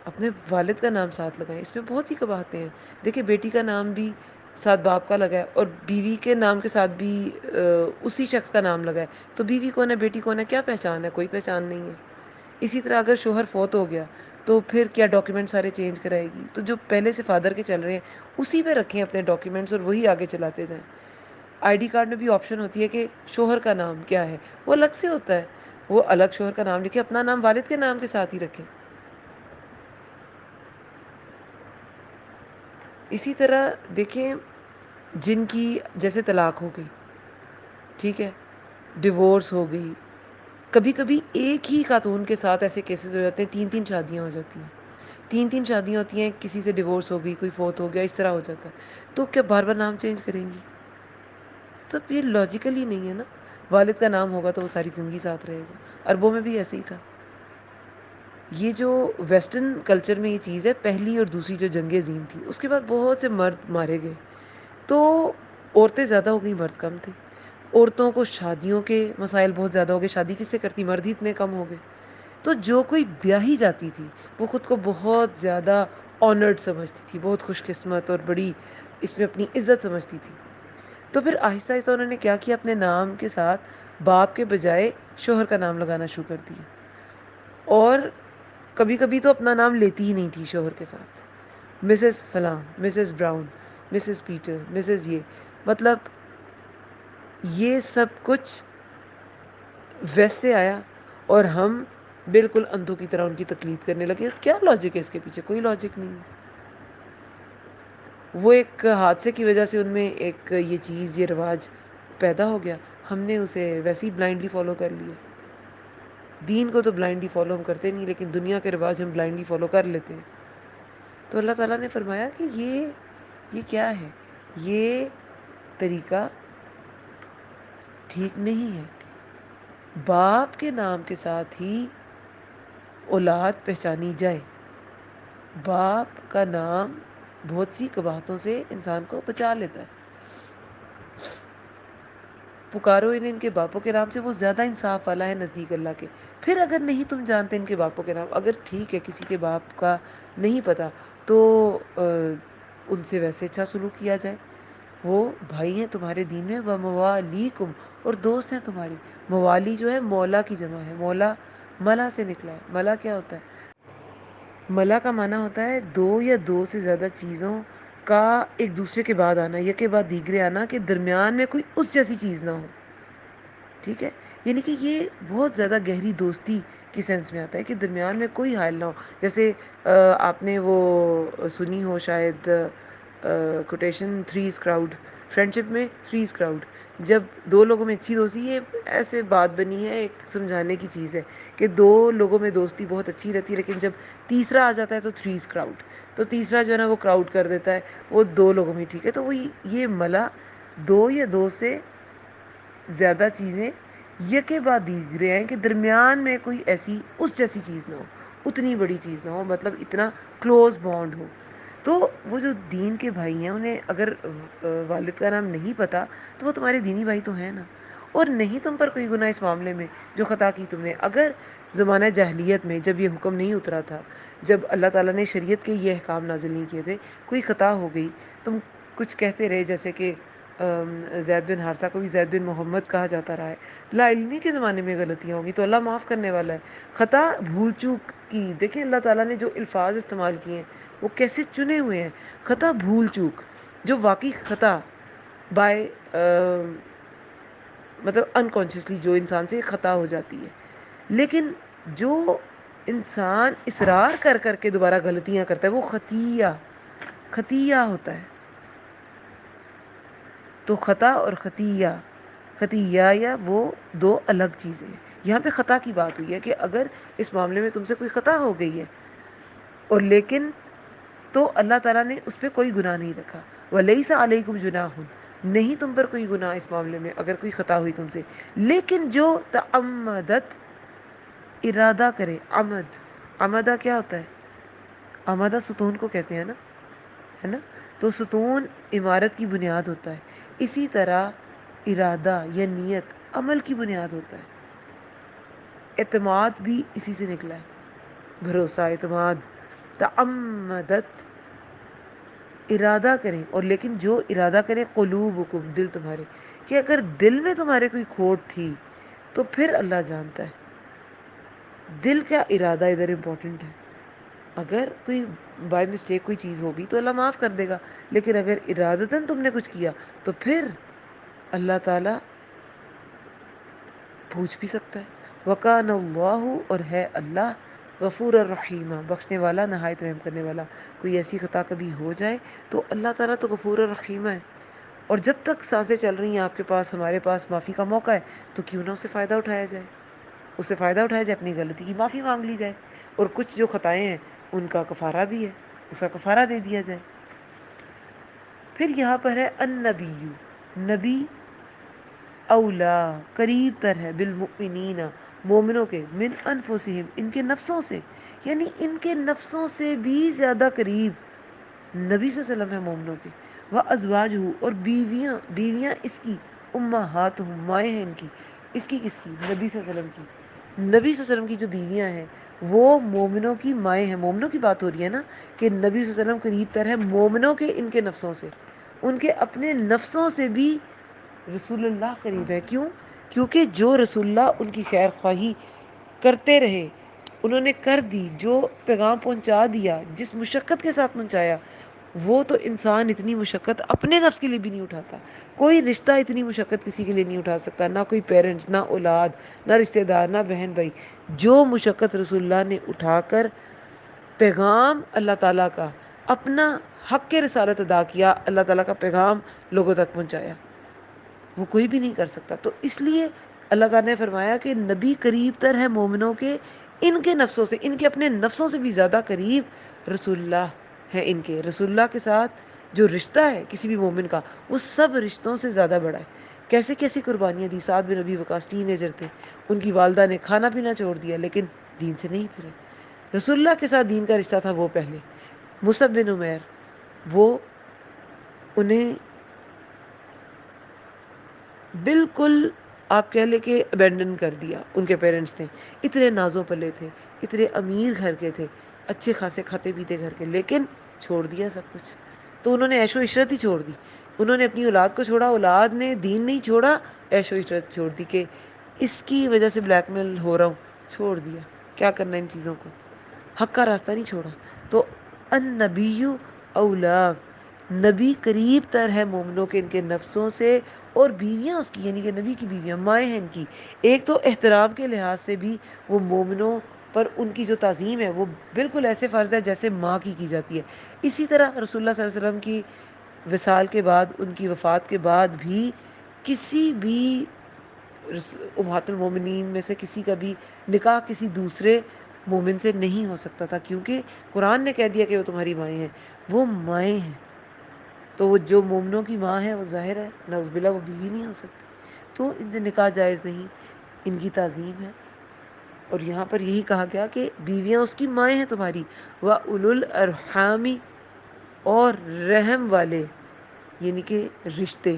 S1: اپنے والد کا نام ساتھ لگائیں. اس میں بہت سی قباحتیں ہیں. دیکھیں بیٹی کا نام بھی ساتھ باپ کا لگا ہے اور بیوی کے نام کے ساتھ بھی اسی شخص کا نام لگا ہے. تو بیوی کون ہے بیٹی کون ہے کیا پہچان ہے؟ کوئی پہچان نہیں ہے. اسی طرح اگر شوہر فوت ہو گیا تو پھر کیا ڈاکیومنٹ سارے چینج کرائے گی؟ تو جو پہلے سے فادر کے چل رہے ہیں اسی پہ رکھیں اپنے ڈاکیومنٹس اور وہی آگے چلاتے جائیں. آئی ڈی کارڈ میں بھی آپشن ہوتی ہے کہ شوہر کا نام کیا ہے وہ الگ سے ہوتا ہے. وہ الگ شوہر کا نام لکھے اپنا نام والد کے نام کے ساتھ ہی رکھے. اسی طرح دیکھیں جن کی جیسے طلاق ہو گئی ٹھیک ہے ڈیورس ہو گئی. کبھی کبھی ایک ہی خاتون کے ساتھ ایسے کیسز ہو جاتے ہیں 3 شادیاں ہو جاتی ہیں. 3 شادیاں ہوتی ہیں. کسی سے ڈیورس ہو گئی کوئی فوت ہو گیا اس طرح ہو جاتا ہے. تو کیا بار بار نام چینج کریں گی؟ تب یہ لاجیکل ہی نہیں ہے نا. والد کا نام ہوگا تو وہ ساری زندگی ساتھ رہے گا. عربوں میں بھی ایسے ہی تھا. یہ جو ویسٹرن کلچر میں یہ چیز ہے پہلی اور دوسری جو جنگ عظیم تھی اس کے بعد بہت سے مرد مارے گئے تو عورتیں زیادہ ہو گئی مرد کم تھے. عورتوں کو شادیوں کے مسائل بہت زیادہ ہو گئے. شادی کس سے کرتی؟ مرد ہی اتنے کم ہو گئے. تو جو کوئی بیاہی جاتی تھی وہ خود کو بہت زیادہ آنرڈ سمجھتی تھی. بہت خوش قسمت اور بڑی اس میں اپنی عزت سمجھتی تھی. تو پھر آہستہ آہستہ انہوں نے کیا کیا اپنے نام کے ساتھ باپ کے بجائے شوہر کا نام لگانا شروع کر دیا. اور کبھی کبھی تو اپنا نام لیتی ہی نہیں تھی شوہر کے ساتھ. مسز فلاں Mrs brown Mrs Peter Mrs یہ مطلب یہ سب کچھ ویسے آیا اور ہم بالکل اندھوں کی طرح ان کی تقلید کرنے لگے. کیا لاجک ہے اس کے پیچھے؟ کوئی لاجک نہیں ہے. وہ ایک حادثے کی وجہ سے ان میں ایک یہ چیز یہ رواج پیدا ہو گیا. ہم نے اسے ویسے ہی بلائنڈلی فالو کر لیا. دین کو تو بلائنڈلی فالو ہم کرتے نہیں لیکن دنیا کے رواج ہم بلائنڈلی فالو کر لیتے ہیں. تو اللہ تعالیٰ نے فرمایا کہ یہ کیا ہے؟ یہ طریقہ ٹھیک نہیں ہے. باپ کے نام کے ساتھ ہی اولاد پہچانی جائے. باپ کا نام بہت سی قباحتوں سے انسان کو بچا لیتا ہے. پکارو انہیں ان کے باپوں کے نام سے وہ زیادہ انصاف والا ہے نزدیک اللہ کے. پھر اگر نہیں تم جانتے ان کے باپوں کے نام اگر ٹھیک ہے کسی کے باپ کا نہیں پتا تو ان سے ویسے اچھا سلوک کیا جائے. وہ بھائی ہیں تمہارے دین میں، و موالیکم، اور دوست ہیں تمہاری. موالی جو ہے مولا کی جمع ہے. مولا ملا سے نکلا ہے. ملا کیا ہوتا ہے؟ ملا کا معنی ہوتا ہے دو یا دو سے زیادہ چیزوں کا ایک دوسرے کے بعد آنا، یک کے بعد دیگرے آنا، کہ درمیان میں کوئی اس جیسی چیز نہ ہو. ٹھیک ہے، یعنی کہ یہ بہت زیادہ گہری دوستی کی سینس میں آتا ہے کہ درمیان میں کوئی حائل نہ ہو. جیسے آپ نے وہ سنی ہو شاید quotation, three is crowd. Friendship میں تھری از کراؤڈ. جب دو لوگوں میں اچھی دوستی، یہ ایسے بات بنی ہے، ایک سمجھانے کی چیز ہے کہ دو لوگوں میں دوستی بہت اچھی رہتی ہے، لیکن جب تیسرا آ جاتا ہے تو تھری از کراؤڈ. تو تیسرا جو ہے نا وہ کراؤڈ کر دیتا ہے، وہ دو لوگوں میں ٹھیک ہے. تو وہ یہ ملا دو یا دو سے زیادہ چیزیں یکے بعد دیگر ہیں کہ درمیان میں کوئی ایسی اس جیسی چیز نہ ہو، اتنی بڑی چیز نہ ہو، مطلب اتنا کلوز بانڈ ہو. تو وہ جو دین کے بھائی ہیں، انہیں اگر والد کا نام نہیں پتہ تو وہ تمہارے دینی بھائی تو ہیں نا. اور نہیں تم پر کوئی گناہ اس معاملے میں جو خطا کی تم نے. اگر زمانہ جاہلیت میں جب یہ حکم نہیں اترا تھا، جب اللہ تعالیٰ نے شریعت کے یہ احکام نازل نہیں کیے تھے، کوئی خطا ہو گئی، تم کچھ کہتے رہے، جیسے کہ زید بن حارثہ کو بھی زید بن محمد کہا جاتا رہا ہے. لا علمی کے زمانے میں غلطیاں ہوگی تو اللہ معاف کرنے والا ہے. خطا بھول چوک کی دیکھیں اللہ تعالیٰ نے جو الفاظ استعمال کیے ہیں وہ کیسے چنے ہوئے ہیں. خطا بھول چوک، جو واقعی خطا بائے مطلب انکانشیسلی جو انسان سے خطا ہو جاتی ہے. لیکن جو انسان اصرار کر کر کے دوبارہ غلطیاں کرتا ہے وہ خطیہ ہوتا ہے. تو خطا اور خطیہ یا وہ دو الگ چیزیں ہیں. یہاں پہ خطا کی بات ہوئی ہے کہ اگر اس معاملے میں تم سے کوئی خطا ہو گئی ہے اور لیکن تو اللہ تعالیٰ نے اس پہ کوئی گناہ نہیں رکھا. وَلَيْسَ عَلَيْكُمْ جُنَاحٌ، نہیں تم پر کوئی گناہ اس معاملے میں اگر کوئی خطا ہوئی تم سے. لیکن جو تعمدت، ارادہ کرے. عمدہ کیا ہوتا ہے؟ عمدہ ستون کو کہتے ہیں نا، ہے نا. تو ستون عمارت کی بنیاد ہوتا ہے. اسی طرح ارادہ یا نیت عمل کی بنیاد ہوتا ہے. اعتماد بھی اسی سے نکلا ہے، بھروسہ، اعتماد. تعمدت، ارادہ کریں. اور لیکن جو ارادہ کرے قلوبکم، دل تمہارے، کہ اگر دل میں تمہارے کوئی کھوٹ تھی تو پھر اللہ جانتا ہے. دل کا ارادہ ادھر امپورٹنٹ ہے. اگر کوئی بائی مسٹیک کوئی چیز ہوگی تو اللہ معاف کر دے گا، لیکن اگر ارادتاً تم نے کچھ کیا تو پھر اللہ تعالیٰ پوچھ بھی سکتا ہے. وَقَانَ اللَّهُ، اور ہے اللہ، غفور الرحیم، بخشنے والا، نہایت رحم کرنے والا. کوئی ایسی خطا کبھی ہو جائے تو اللہ تعالیٰ تو غفور الرحیم ہے. اور جب تک سانسیں چل رہی ہیں آپ کے پاس، ہمارے پاس معافی کا موقع ہے، تو کیوں نہ اسے فائدہ اٹھایا جائے. اسے فائدہ اٹھایا جائے، اپنی غلطی کی معافی مانگ لی جائے. اور کچھ جو خطائیں ہیں ان کا کفارہ بھی ہے، اس کا کفارہ دے دیا جائے. پھر یہاں پر ہے النبی، نبی اولا، قریب تر ہے، بالمؤمنین، مومنوں کے، من انفسہم، ان کے نفسوں سے. یعنی ان کے نفسوں سے بھی زیادہ قریب نبی صلی اللہ علیہ وسلم ہے مومنوں کے. وازواجہ، اور بیویاں، بیویاں اس کی، امہاتہم، مائیں ہیں ان کی. اس کی کس کی؟ نبی صلی اللہ علیہ وسلم کی. نبی صلی اللہ علیہ وسلم کی جو بیویاں ہیں وہ مومنوں کی مائیں ہیں. مومنوں کی بات ہو رہی ہے نا، کہ نبی صلی اللہ علیہ وسلم قریب تر ہے مومنوں کے ان کے نفسوں سے. ان کے اپنے نفسوں سے بھی رسول اللہ قریب ہے. کیوں؟ کیونکہ جو رسول اللہ ان کی خیر خواہی کرتے رہے، انہوں نے کر دی، جو پیغام پہنچا دیا، جس مشقت کے ساتھ پہنچایا، وہ تو انسان اتنی مشقت اپنے نفس کے لیے بھی نہیں اٹھاتا. کوئی رشتہ اتنی مشقت کسی کے لیے نہیں اٹھا سکتا، نہ کوئی پیرنٹس، نہ اولاد، نہ رشتہ دار، نہ بہن بھائی. جو مشقت رسول اللہ نے اٹھا کر پیغام اللہ تعالیٰ کا، اپنا حق کے رسالت ادا کیا، اللہ تعالیٰ کا پیغام لوگوں تک پہنچایا، وہ کوئی بھی نہیں کر سکتا. تو اس لیے اللہ تعالیٰ نے فرمایا کہ نبی قریب تر ہے مومنوں کے ان کے نفسوں سے. ان کے اپنے نفسوں سے بھی زیادہ قریب رسول اللہ ہے ان کے. رسول اللہ کے ساتھ جو رشتہ ہے کسی بھی مومن کا، وہ سب رشتوں سے زیادہ بڑا ہے. کیسے کیسی قربانیاں دی. سعد بن ابی وقاص ٹین ایجر تھے، ان کی والدہ نے کھانا پینا چھوڑ دیا لیکن دین سے نہیں پھرے. رسول اللہ کے ساتھ دین کا رشتہ تھا وہ پہلے. مصعب بن عمیر، وہ انہیں بالکل آپ کہہ لیں کہ ابینڈن کر دیا ان کے پیرنٹس نے. اتنے نازوں پلے تھے، اتنے امیر گھر کے تھے، اچھے خاصے کھاتے پیتے گھر کے، لیکن چھوڑ دیا سب کچھ. تو انہوں نے عیش و عشرت ہی چھوڑ دی. انہوں نے اپنی اولاد کو چھوڑا, اولاد نے دین نہیں چھوڑا, عیش و عشرت چھوڑ دی کہ اس کی وجہ سے بلیک میل ہو رہا ہوں, چھوڑ دیا. کیا کرنا ان چیزوں کو, حق کا راستہ نہیں چھوڑا. تو النبی اولا, نبی قریب تر ہے مومنوں کے ان کے نفسوں سے, اور بیویاں اس کی, یعنی کہ نبی کی بیویاں مائیں ہیں ان کی. ایک تو احترام کے لحاظ سے بھی وہ مومنوں پر ان کی جو تعظیم ہے وہ بالکل ایسے فرض ہے جیسے ماں کی جاتی ہے. اسی طرح رسول اللہ صلی اللہ علیہ وسلم کی وصال کے بعد, ان کی وفات کے بعد بھی کسی بھی امہات المومنین میں سے کسی کا بھی نکاح کسی دوسرے مومن سے نہیں ہو سکتا تھا, کیونکہ قرآن نے کہہ دیا کہ وہ تمہاری مائیں ہیں. وہ مائیں ہیں تو وہ جو مومنوں کی ماں ہے وہ ظاہر ہے نعوذ باللہ وہ بیوی نہیں ہو سکتی. تو ان سے نکاح جائز نہیں, ان کی تعظیم ہے. اور یہاں پر یہی کہا گیا کہ بیویاں اس کی مائیں ہیں تمہاری. وَأُولُو الْأَرْحَامِ, اور رحم والے, یعنی کہ رشتے,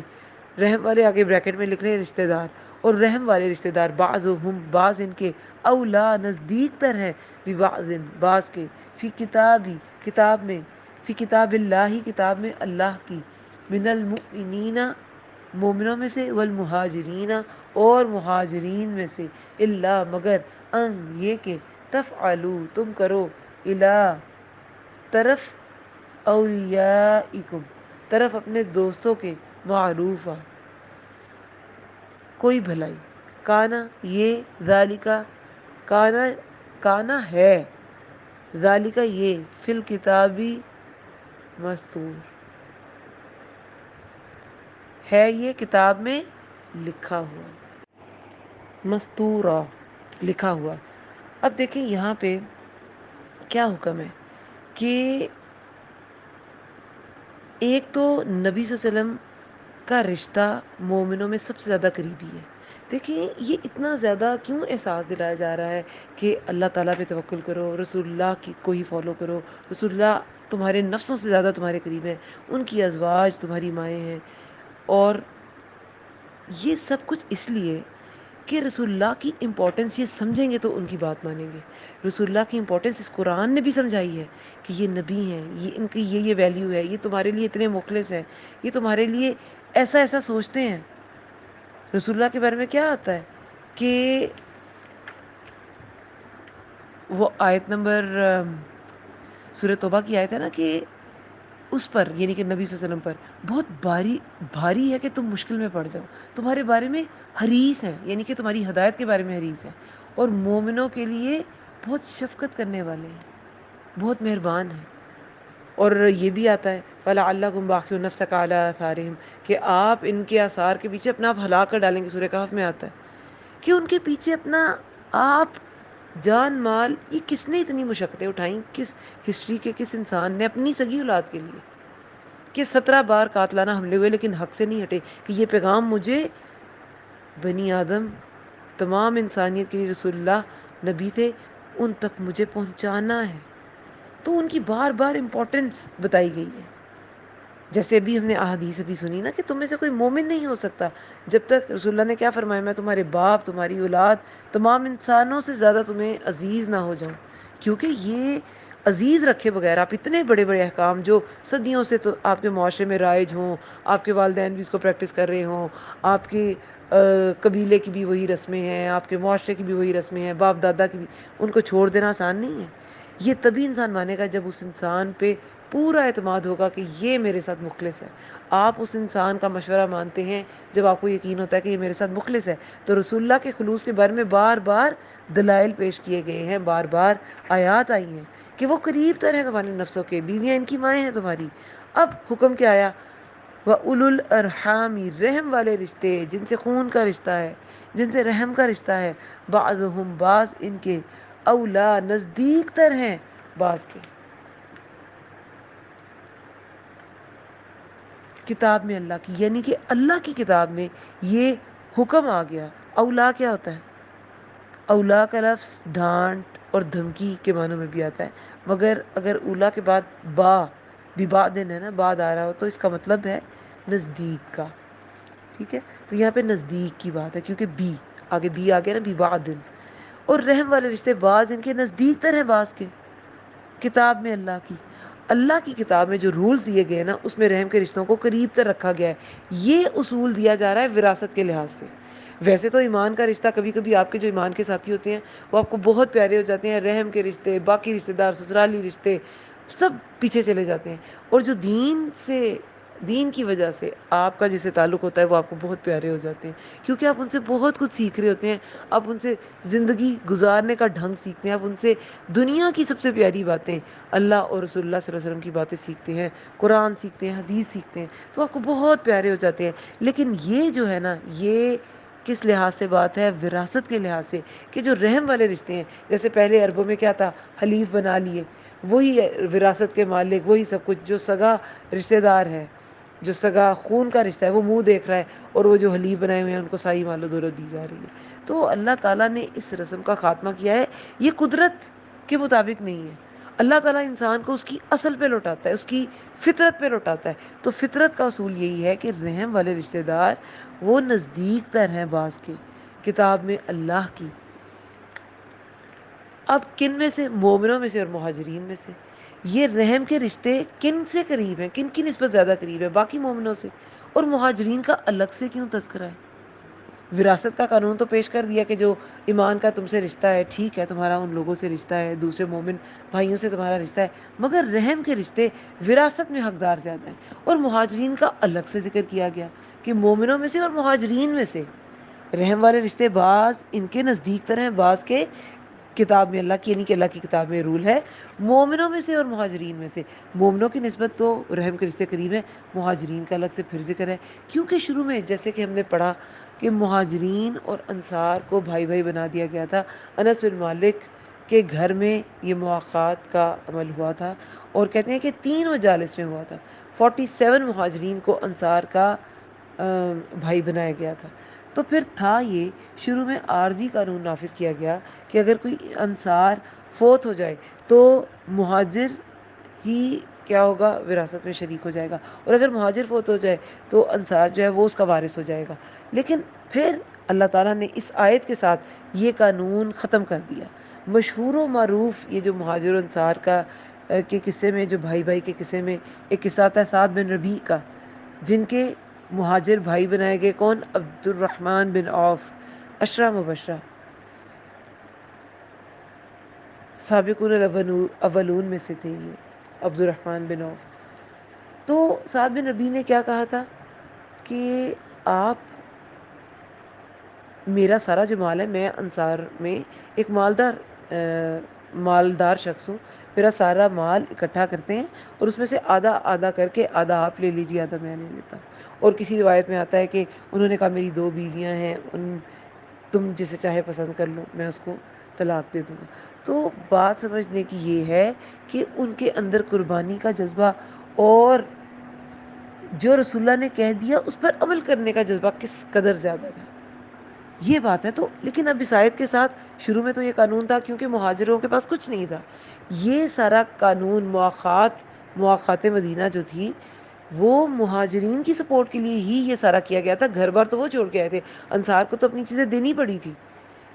S1: رحم والے آگے بریکٹ میں لکھ رہے ہیں رشتہ دار, اور رحم والے رشتہ دار, بعضهم, بعض ان کے, اولا, نزدیک تر ہیں, ببعض, بعض کے, فی کتابی, کتاب میں, فی کتاب اللہ, کتاب میں اللہ کی, من المؤمنین, مومنوں میں سے, والمہاجرین, اور مہاجرین میں سے, الا, مگر, ان, یہ کہ, تفعلوا, تم کرو, الا, طرف, اولیائکم, طرف اپنے دوستوں کے, معروفہ, کوئی بھلائی, کانا, یہ, ذالکا, کانا, کانا ہے, ذالکا یہ, فی الکتابی مستور, ہے یہ کتاب میں لکھا ہوا, مستورا, لکھا ہوا. اب دیکھیں یہاں پہ کیا حکم ہے کہ ایک تو نبی صلی اللہ علیہ وسلم کا رشتہ مومنوں میں سب سے زیادہ قریبی ہے. دیکھیں یہ اتنا زیادہ کیوں احساس دلایا جا رہا ہے کہ اللہ تعالیٰ پہ توکل کرو, رسول اللہ کی کو ہی فالو کرو, رسول اللہ تمہارے نفسوں سے زیادہ تمہارے قریب ہیں, ان کی ازواج تمہاری مائیں ہیں. اور یہ سب کچھ اس لیے کہ رسول اللہ کی امپورٹنس یہ سمجھیں گے تو ان کی بات مانیں گے. رسول اللہ کی امپورٹنس اس قرآن نے بھی سمجھائی ہے کہ یہ نبی ہیں, یہ ان کی یہ ویلیو ہے, یہ تمہارے لیے اتنے مخلص ہیں, یہ تمہارے لیے ایسا ایسا سوچتے ہیں. رسول اللہ کے بارے میں کیا آتا ہے کہ وہ آیت نمبر سورہ توبہ کی آیت ہے نا کہ اس پر, یعنی کہ نبی صلی اللہ علیہ وسلم پر بہت بھاری ہے کہ تم مشکل میں پڑ جاؤ. تمہارے بارے میں حریص ہیں, یعنی کہ تمہاری ہدایت کے بارے میں حریص ہیں, اور مومنوں کے لیے بہت شفقت کرنے والے ہیں, بہت مہربان ہیں. اور یہ بھی آتا ہے فَلَعَلَّكُمْ بَاخِعُونَ نَفْسَكَ عَلَىٰ آثَارِهِمْ, کہ آپ ان کے آثار کے پیچھے اپنا آپ ہلاک کر ڈالیں گے. سورہ کہف میں آتا ہے کہ ان کے پیچھے اپنا آپ, جان مال, یہ کس نے اتنی مشقتیں اٹھائیں, کس ہسٹری کے کس انسان نے اپنی سگی اولاد کے لیے, کہ 17 بار قاتلانہ حملے ہوئے لیکن حق سے نہیں ہٹے کہ یہ پیغام مجھے بنی آدم, تمام انسانیت کے لیے رسول اللہ نبی تھے, ان تک مجھے پہنچانا ہے. تو ان کی بار بار امپورٹنس بتائی گئی ہے. جیسے ابھی ہم نے احادیث ابھی سنی نا کہ تم میں سے کوئی مومن نہیں ہو سکتا جب تک, رسول اللہ نے کیا فرمایا, میں تمہارے باپ, تمہاری اولاد, تمام انسانوں سے زیادہ تمہیں عزیز نہ ہو جاؤں. کیونکہ یہ عزیز رکھے بغیر آپ اتنے بڑے بڑے احکام جو صدیوں سے تو آپ کے معاشرے میں رائج ہوں, آپ کے والدین بھی اس کو پریکٹس کر رہے ہوں, آپ کے قبیلے کی بھی وہی رسمیں ہیں, آپ کے معاشرے کی بھی وہی رسمیں ہیں, باپ دادا کی بھی, ان کو چھوڑ دینا آسان نہیں ہے. یہ تبھی انسان مانے گا جب اس انسان پہ پورا اعتماد ہوگا کہ یہ میرے ساتھ مخلص ہے. آپ اس انسان کا مشورہ مانتے ہیں جب آپ کو یقین ہوتا ہے کہ یہ میرے ساتھ مخلص ہے. تو رسول اللہ کے خلوص کے بارے میں بار بار دلائل پیش کیے گئے ہیں, بار بار آیات آئی ہیں کہ وہ قریب تر ہیں تمہارے نفسوں کے, بیویاں ان کی مائیں ہیں تمہاری. اب حکم کیا آیا, وَأُولُو الْأَرْحَامِ, رحم والے رشتے, جن سے خون کا رشتہ ہے, جن سے رحم کا رشتہ ہے, بعضهم, بعض ان کے, اولا, نزدیک تر ہیں بعض کے, کتاب میں اللہ کی, یعنی کہ اللہ کی کتاب میں یہ حکم آ گیا. اولا کیا ہوتا ہے, اولا کا لفظ ڈانٹ اور دھمکی کے معنوں میں بھی آتا ہے, مگر اگر اولا کے بعد ببعدن ہے نا, بعد آ رہا ہو تو اس کا مطلب ہے نزدیک کا. ٹھیک ہے, تو یہاں پہ نزدیک کی بات ہے کیونکہ آگے آ گیا نا, ببعدن. اور رحم والے رشتے بعض ان کے نزدیک تر ہیں بعض کے, کتاب میں اللہ کی. اللہ کی کتاب میں جو رولز دیے گئے نا اس میں رحم کے رشتوں کو قریب تر رکھا گیا ہے. یہ اصول دیا جا رہا ہے وراثت کے لحاظ سے. ویسے تو ایمان کا رشتہ کبھی کبھی آپ کے جو ایمان کے ساتھی ہوتے ہیں وہ آپ کو بہت پیارے ہو جاتے ہیں، رحم کے رشتے، باقی رشتے دار، سسرالی رشتے سب پیچھے چلے جاتے ہیں. اور جو دین کی وجہ سے آپ کا جس سے تعلق ہوتا ہے وہ آپ کو بہت پیارے ہو جاتے ہیں، کیونکہ آپ ان سے بہت کچھ سیکھ رہے ہوتے ہیں. آپ ان سے زندگی گزارنے کا ڈھنگ سیکھتے ہیں، آپ ان سے دنیا کی سب سے پیاری باتیں، اللہ اور رسول اللہ صلی اللہ علیہ وسلم کی باتیں سیکھتے ہیں، قرآن سیکھتے ہیں، حدیث سیکھتے ہیں، تو آپ کو بہت پیارے ہو جاتے ہیں. لیکن یہ جو ہے نا، یہ کس لحاظ سے بات ہے؟ وراثت کے لحاظ سے، کہ جو رحم والے رشتے ہیں، جیسے پہلے عربوں میں کیا تھا، حلیف بنا لیے، وہی وراثت کے مالک، وہی سب کچھ. جو سگا رشتہ دار ہے، جو سگا خون کا رشتہ ہے، وہ منہ دیکھ رہا ہے، اور وہ جو حلیف بنائے ہوئے ہیں ان کو ساری مال و دولت دی جا رہی ہے. تو اللہ تعالیٰ نے اس رسم کا خاتمہ کیا ہے. یہ قدرت کے مطابق نہیں ہے. اللہ تعالیٰ انسان کو اس کی اصل پہ لوٹاتا ہے، اس کی فطرت پہ لوٹاتا ہے. تو فطرت کا اصول یہی ہے کہ رحم والے رشتہ دار وہ نزدیک تر ہیں بعض کے کتاب میں اللہ کی. اب کن میں سے؟ مومنوں میں سے اور مہاجرین میں سے. یہ رحم کے رشتے کن سے قریب ہیں، کن کی نسبت زیادہ قریب ہے؟ باقی مومنوں سے. اور مہاجرین کا الگ سے کیوں تذکرہ ہے؟ وراثت کا قانون تو پیش کر دیا کہ جو ایمان کا تم سے رشتہ ہے، ٹھیک ہے، تمہارا ان لوگوں سے رشتہ ہے، دوسرے مومن بھائیوں سے تمہارا رشتہ ہے، مگر رحم کے رشتے وراثت میں حقدار زیادہ ہیں. اور مہاجرین کا الگ سے ذکر کیا گیا کہ مومنوں میں سے اور مہاجرین میں سے رحم والے رشتے بعض ان کے نزدیک تر ہیں، بعض کے کتاب میں اللہ کی، یعنی کہ اللہ کی کتاب میں رول ہے مومنوں میں سے اور مہاجرین میں سے. مومنوں کی نسبت تو رحم کے رشتے قریب ہیں، مہاجرین کا الگ سے پھر ذکر ہے. کیونکہ شروع میں جیسے کہ ہم نے پڑھا کہ مہاجرین اور انصار کو بھائی بھائی بنا دیا گیا تھا. انس بن مالک کے گھر میں یہ مواخات کا عمل ہوا تھا، اور کہتے ہیں کہ 3 مجالس میں ہوا تھا. 47 مہاجرین کو انصار کا بھائی بنایا گیا تھا. تو پھر تھا یہ شروع میں عارضی قانون نافذ کیا گیا کہ اگر کوئی انصار فوت ہو جائے تو مہاجر ہی کیا ہوگا، وراثت میں شریک ہو جائے گا، اور اگر مہاجر فوت ہو جائے تو انصار جو ہے وہ اس کا وارث ہو جائے گا. لیکن پھر اللہ تعالیٰ نے اس آیت کے ساتھ یہ قانون ختم کر دیا. مشہور و معروف یہ جو مہاجر و انصار کا کے قصے میں، جو بھائی بھائی کے قصے میں ایک قصہ آتا ہے سعد بن ربیع کا، جن کے مہاجر بھائی بنائے گئے کون؟ عبد الرحمن بن عوف. عشرہ مبشرہ سابقون الاولون میں سے تھے یہ عبد الرحمن بن عوف. تو سعد بن ربیع نے کیا کہا تھا کہ آپ، میرا سارا جو مال ہے، میں انصار میں ایک مالدار شخص ہوں، میرا سارا مال اکٹھا کرتے ہیں اور اس میں سے آدھا آدھا کر کے، آدھا آپ لے لیجیے، آدھا میں لے لیتا ہوں. اور کسی روایت میں آتا ہے کہ انہوں نے کہا میری 2 بیویاں ہیں، تم جسے چاہے پسند کر لو، میں اس کو طلاق دے دوں گا. تو بات سمجھنے کی یہ ہے کہ ان کے اندر قربانی کا جذبہ اور جو رسول اللہ نے کہہ دیا اس پر عمل کرنے کا جذبہ کس قدر زیادہ تھا، یہ بات ہے. تو لیکن اب اس آیت کے ساتھ، شروع میں تو یہ قانون تھا کیونکہ مہاجروں کے پاس کچھ نہیں تھا. یہ سارا قانون مواخات مدینہ جو تھی وہ مہاجرین کی سپورٹ کے لیے ہی یہ سارا کیا گیا تھا. گھر بار تو وہ چھوڑ کے آئے تھے، انصار کو تو اپنی چیزیں دینی پڑی تھی.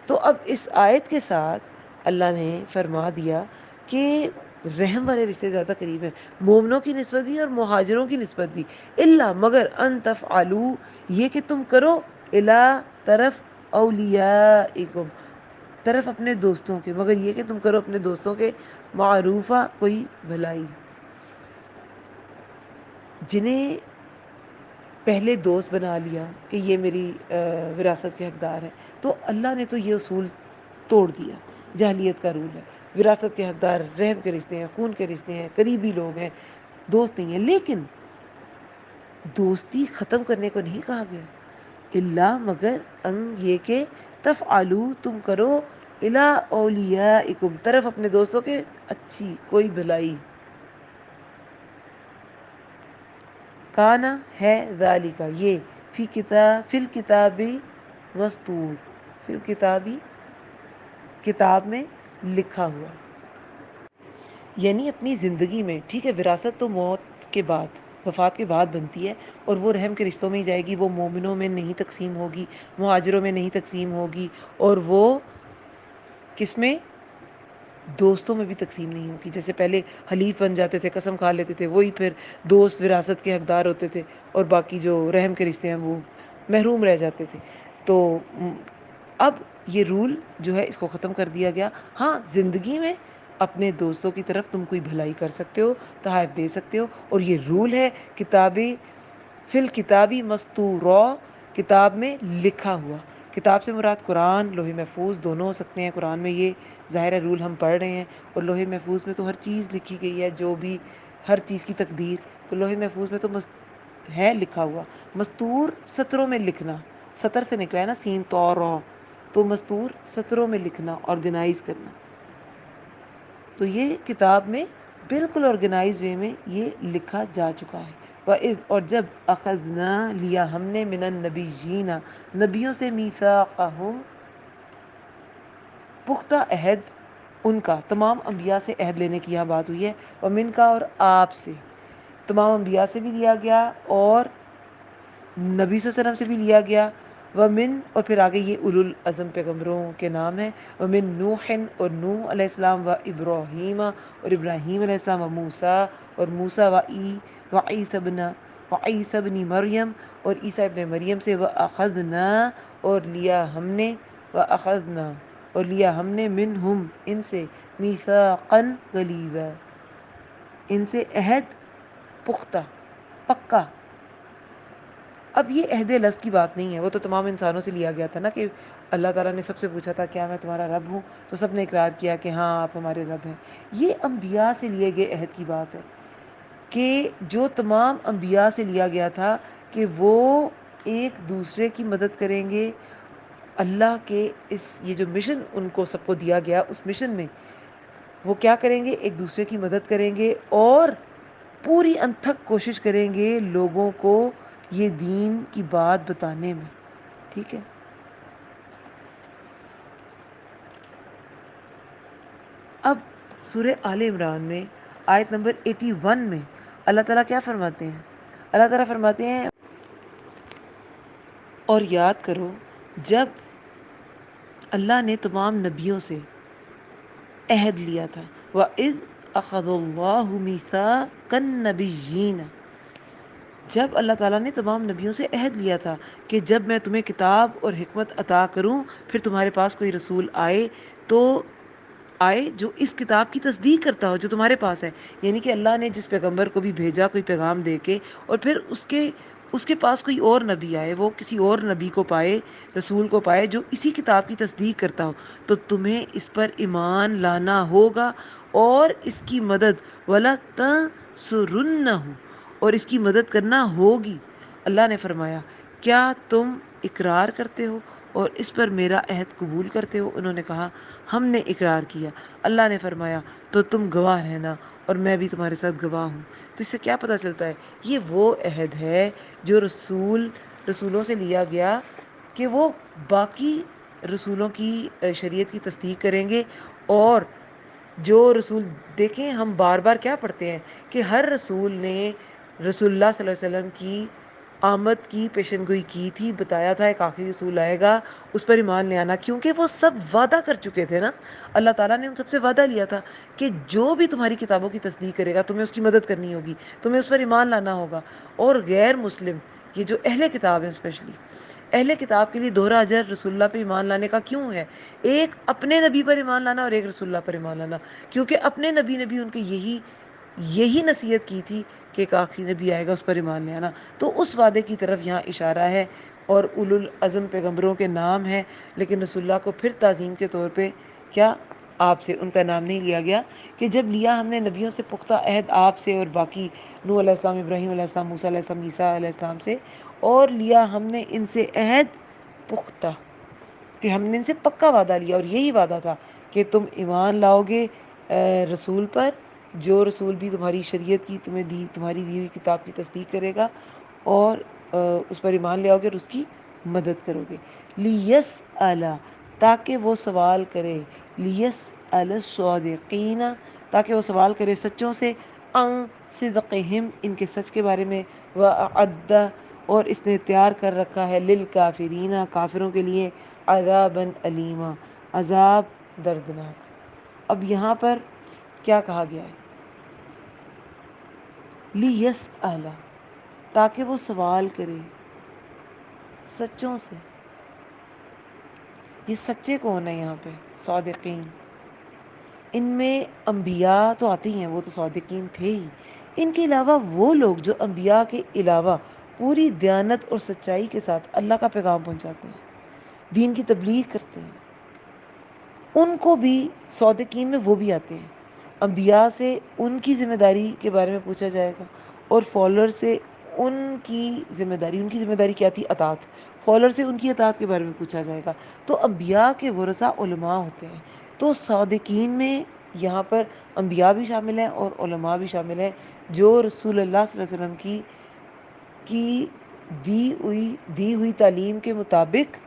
S1: تو اب اس آیت کے ساتھ اللہ نے فرما دیا کہ رحم والے رشتے زیادہ قریب ہیں، مومنوں کی نسبت بھی اور مہاجروں کی نسبت بھی. الا مگر ان تفعلوا، یہ کہ تم کرو، الا طرف اولیائکم، طرف اپنے دوستوں کے، مگر یہ کہ تم کرو اپنے دوستوں کے معروفہ، کوئی بھلائی. جنہیں پہلے دوست بنا لیا کہ یہ میری وراثت کے حقدار ہے، تو اللہ نے تو یہ اصول توڑ دیا. جاہلیت کا رول ہے، وراثت کے حقدار رحم کے رشتے ہیں، خون کے رشتے ہیں، قریبی لوگ ہیں، دوست نہیں ہیں. لیکن دوستی ختم کرنے کو نہیں کہا گیا، اللہ مگر ان یہ کہ تفعلوا، تم کرو، الی اولیائکم، طرف اپنے دوستوں کے اچھی کوئی بھلائی. کانا ہے ذالک، یہ فی الکتابی مسطور، فی الکتابی کتاب میں لکھا ہوا، یعنی اپنی زندگی میں. ٹھیک ہے، وراثت تو موت کے بعد، وفات کے بعد بنتی ہے، اور وہ رحم کے رشتوں میں ہی جائے گی. وہ مومنوں میں نہیں تقسیم ہوگی، مہاجروں میں نہیں تقسیم ہوگی، اور وہ کس میں؟ دوستوں میں بھی تقسیم نہیں ہوگی. جیسے پہلے حلیف بن جاتے تھے, قسم کھا لیتے تھے, وہی پھر دوست وراثت کے حقدار ہوتے تھے, اور باقی جو رحم کے رشتے ہیں وہ محروم رہ جاتے تھے. تو اب یہ رول جو ہے اس کو ختم کر دیا گیا. ہاں, زندگی میں اپنے دوستوں کی طرف تم کوئی بھلائی کر سکتے ہو, تحائف دے سکتے ہو, اور یہ رول ہے کتابی فی الکتابی مستورا, کتاب میں لکھا ہوا. کتاب سے مراد قرآن, لوح محفوظ دونوں ہو سکتے ہیں. قرآن میں یہ ظاہر ہے رول ہم پڑھ رہے ہیں, اور لوح محفوظ میں تو ہر چیز لکھی گئی ہے, جو بھی ہر چیز کی تقدیر. تو لوح محفوظ میں تو ہے لکھا ہوا. مستور سطروں میں لکھنا, سطر سے نکلا ہے نا, سین تو را, تو مستور سطروں میں لکھنا, آرگنائز کرنا. تو یہ کتاب میں بالکل آرگنائز وے میں یہ لکھا جا چکا ہے. اور جب اخذنا لیا ہم نے من النبیین, نبیوں سے, میثاقہم پختہ عہد ان کا, تمام انبیاء سے عہد لینے کی یہاں بات ہوئی ہے. ومن کا, اور آپ سے, تمام انبیاء سے بھی لیا گیا, اور نبی صلی اللہ علیہ وسلم سے بھی لیا گیا. ومن, اور پھر آگے یہ اولو العزم پیغمبروں کے نام ہیں. ومن نوح, اور نوح علیہ السلام, و ابراہیم, اور ابراہیم علیہ السلام, و موسیٰ, اور موسیٰ, و عیسی ابن مریم, اور عیسیٰ ابن مریم سے. وَأَخَذْنَا, اور لیا ہم نے, وَأَخَذْنَا, اور لیا ہم نے, منہم, ان سے, میثاقاً غلیظا, ان سے عہد پختہ, پکا. اب یہ عہد لفظ کی بات نہیں ہے, وہ تو تمام انسانوں سے لیا گیا تھا نا, کہ اللہ تعالیٰ نے سب سے پوچھا تھا کیا میں تمہارا رب ہوں, تو سب نے اقرار کیا کہ ہاں آپ ہمارے رب ہیں. یہ انبیاء سے لیے گئے عہد کی بات ہے, کہ جو تمام انبیاء سے لیا گیا تھا, کہ وہ ایک دوسرے کی مدد کریں گے. اللہ کے یہ جو مشن ان کو سب کو دیا گیا, اس مشن میں وہ کیا کریں گے, ایک دوسرے کی مدد کریں گے, اور پوری انتھک کوشش کریں گے لوگوں کو یہ دین کی بات بتانے میں. ٹھیک ہے. اب سورہ آل عمران میں آیت نمبر 81 میں اللہ تعالیٰ کیا فرماتے ہیں؟ اللہ تعالیٰ فرماتے ہیں, اور یاد کرو جب اللہ نے تمام نبیوں سے عہد لیا تھا. وَإِذْ أَخَذَ اللَّهُ مِيثَاقَ النَّبِيِّينَ, جب اللہ تعالیٰ نے تمام نبیوں سے عہد لیا تھا کہ جب میں تمہیں کتاب اور حکمت عطا کروں, پھر تمہارے پاس کوئی رسول آئے, تو آئے جو اس کتاب کی تصدیق کرتا ہو جو تمہارے پاس ہے. یعنی کہ اللہ نے جس پیغمبر کو بھی بھیجا کوئی پیغام دے کے, اور پھر اس کے پاس کوئی اور نبی آئے, وہ کسی اور نبی کو پائے, رسول کو پائے جو اسی کتاب کی تصدیق کرتا ہو, تو تمہیں اس پر ایمان لانا ہوگا, اور اس کی مدد وَلَا تَنْصُرُنَّهُ, اور اس کی مدد کرنا ہوگی. اللہ نے فرمایا کیا تم اقرار کرتے ہو اور اس پر میرا عہد قبول کرتے ہو؟ انہوں نے کہا ہم نے اقرار کیا. اللہ نے فرمایا تو تم گواہ رہنا, اور میں بھی تمہارے ساتھ گواہ ہوں. تو اس سے کیا پتہ چلتا ہے؟ یہ وہ عہد ہے جو رسولوں سے لیا گیا, کہ وہ باقی رسولوں کی شریعت کی تصدیق کریں گے. اور جو رسول, دیکھیں ہم بار بار کیا پڑھتے ہیں کہ ہر رسول نے رسول اللہ صلی اللہ علیہ وسلم کی آمد کی پیشن گوئی کی تھی, بتایا تھا ایک آخری رسول آئے گا, اس پر ایمان لے آنا, کیونکہ وہ سب وعدہ کر چکے تھے نا. اللہ تعالیٰ نے ان سب سے وعدہ لیا تھا کہ جو بھی تمہاری کتابوں کی تصدیق کرے گا تمہیں اس کی مدد کرنی ہوگی, تمہیں اس پر ایمان لانا ہوگا. اور غیر مسلم, یہ جو اہل کتاب ہیں, اسپیشلی اہل کتاب کے لیے دوہرا اجر رسول اللہ پہ ایمان لانے کا کیوں ہے؟ ایک اپنے نبی پر ایمان لانا, اور ایک رسول اللہ پر ایمان لانا, کیونکہ اپنے نبی نے بھی ان کے یہی نصیحت کی تھی کہ ایک آخری نبی آئے گا, اس پر ایمان لے آنا. تو اس وعدے کی طرف یہاں اشارہ ہے, اور اولو العزم پیغمبروں کے نام ہیں, لیکن رسول اللہ کو پھر تعظیم کے طور پہ کیا آپ سے ان کا نام نہیں لیا گیا, کہ جب لیا ہم نے نبیوں سے پختہ عہد آپ سے, اور باقی نوح علیہ السلام, ابراہیم علیہ السلام, موسیٰ علیہ السلام, عیسیٰ علیہ السلام سے, اور لیا ہم نے ان سے عہد پختہ, کہ ہم نے ان سے پکا وعدہ لیا, اور یہی وعدہ تھا کہ تم ایمان لاؤ گے رسول پر, جو رسول بھی تمہاری شریعت کی تمہاری دی ہوئی کتاب کی تصدیق کرے گا, اور اس پر ایمان لے آؤ گے اور اس کی مدد کرو گے. لیسأل, تاکہ وہ سوال کرے, لیسأل الصادقین, تاکہ وہ سوال کرے سچوں سے, عن صدقہم, ان کے سچ کے بارے میں, وأعد, اور اس نے تیار کر رکھا ہے, للکافرین, کافروں کے لیے, عذابا علیما, عذاب دردناک. اب یہاں پر کیا کہا گیا ہے؟ لیسأل، تاکہ وہ سوال کرے سچوں سے. یہ سچے کون ہیں یہاں پہ؟ صادقین. ان میں انبیاء تو آتے ہی ہیں، وہ تو صادقین تھے ہی. ان کے علاوہ وہ لوگ جو انبیاء کے علاوہ پوری دیانت اور سچائی کے ساتھ اللہ کا پیغام پہنچاتے ہیں، دین کی تبلیغ کرتے ہیں، ان کو بھی صادقین میں وہ بھی آتے ہیں. انبیاء سے ان کی ذمہ داری کے بارے میں پوچھا جائے گا، اور فالوور سے ان کی ذمہ داری کیا تھی؟ اطاعت. فالوور سے ان کی اطاعت کے بارے میں پوچھا جائے گا. تو انبیاء کے ورثہ علماء ہوتے ہیں. تو صادقین میں یہاں پر انبیاء بھی شامل ہیں اور علماء بھی شامل ہیں، جو رسول اللہ صلی اللہ علیہ وسلم کی دی ہوئی تعلیم کے مطابق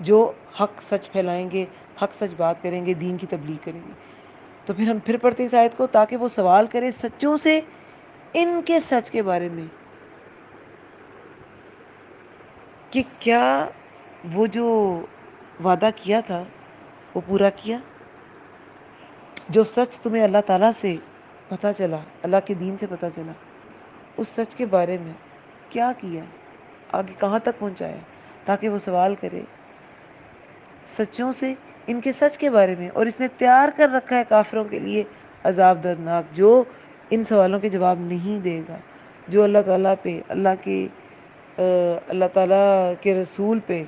S1: جو حق سچ پھیلائیں گے، حق سچ بات کریں گے، دین کی تبلیغ کریں گے. تو پھر ہم پھر پڑھتے ہیں اس آیت کو، تاکہ وہ سوال کرے سچوں سے ان کے سچ کے بارے میں، کہ کیا وہ جو وعدہ کیا تھا وہ پورا کیا. جو سچ تمہیں اللہ تعالیٰ سے پتہ چلا، اللہ کے دین سے پتہ چلا، اس سچ کے بارے میں کیا کیا، آگے کہاں تک پہنچایا، تاکہ وہ سوال کرے سچوں سے ان کے سچ کے بارے میں. اور اس نے تیار کر رکھا ہے کافروں کے لیے عذاب دردناک، جو ان سوالوں کے جواب نہیں دے گا، جو اللہ تعالیٰ پہ، اللہ تعالیٰ کے رسول پہ،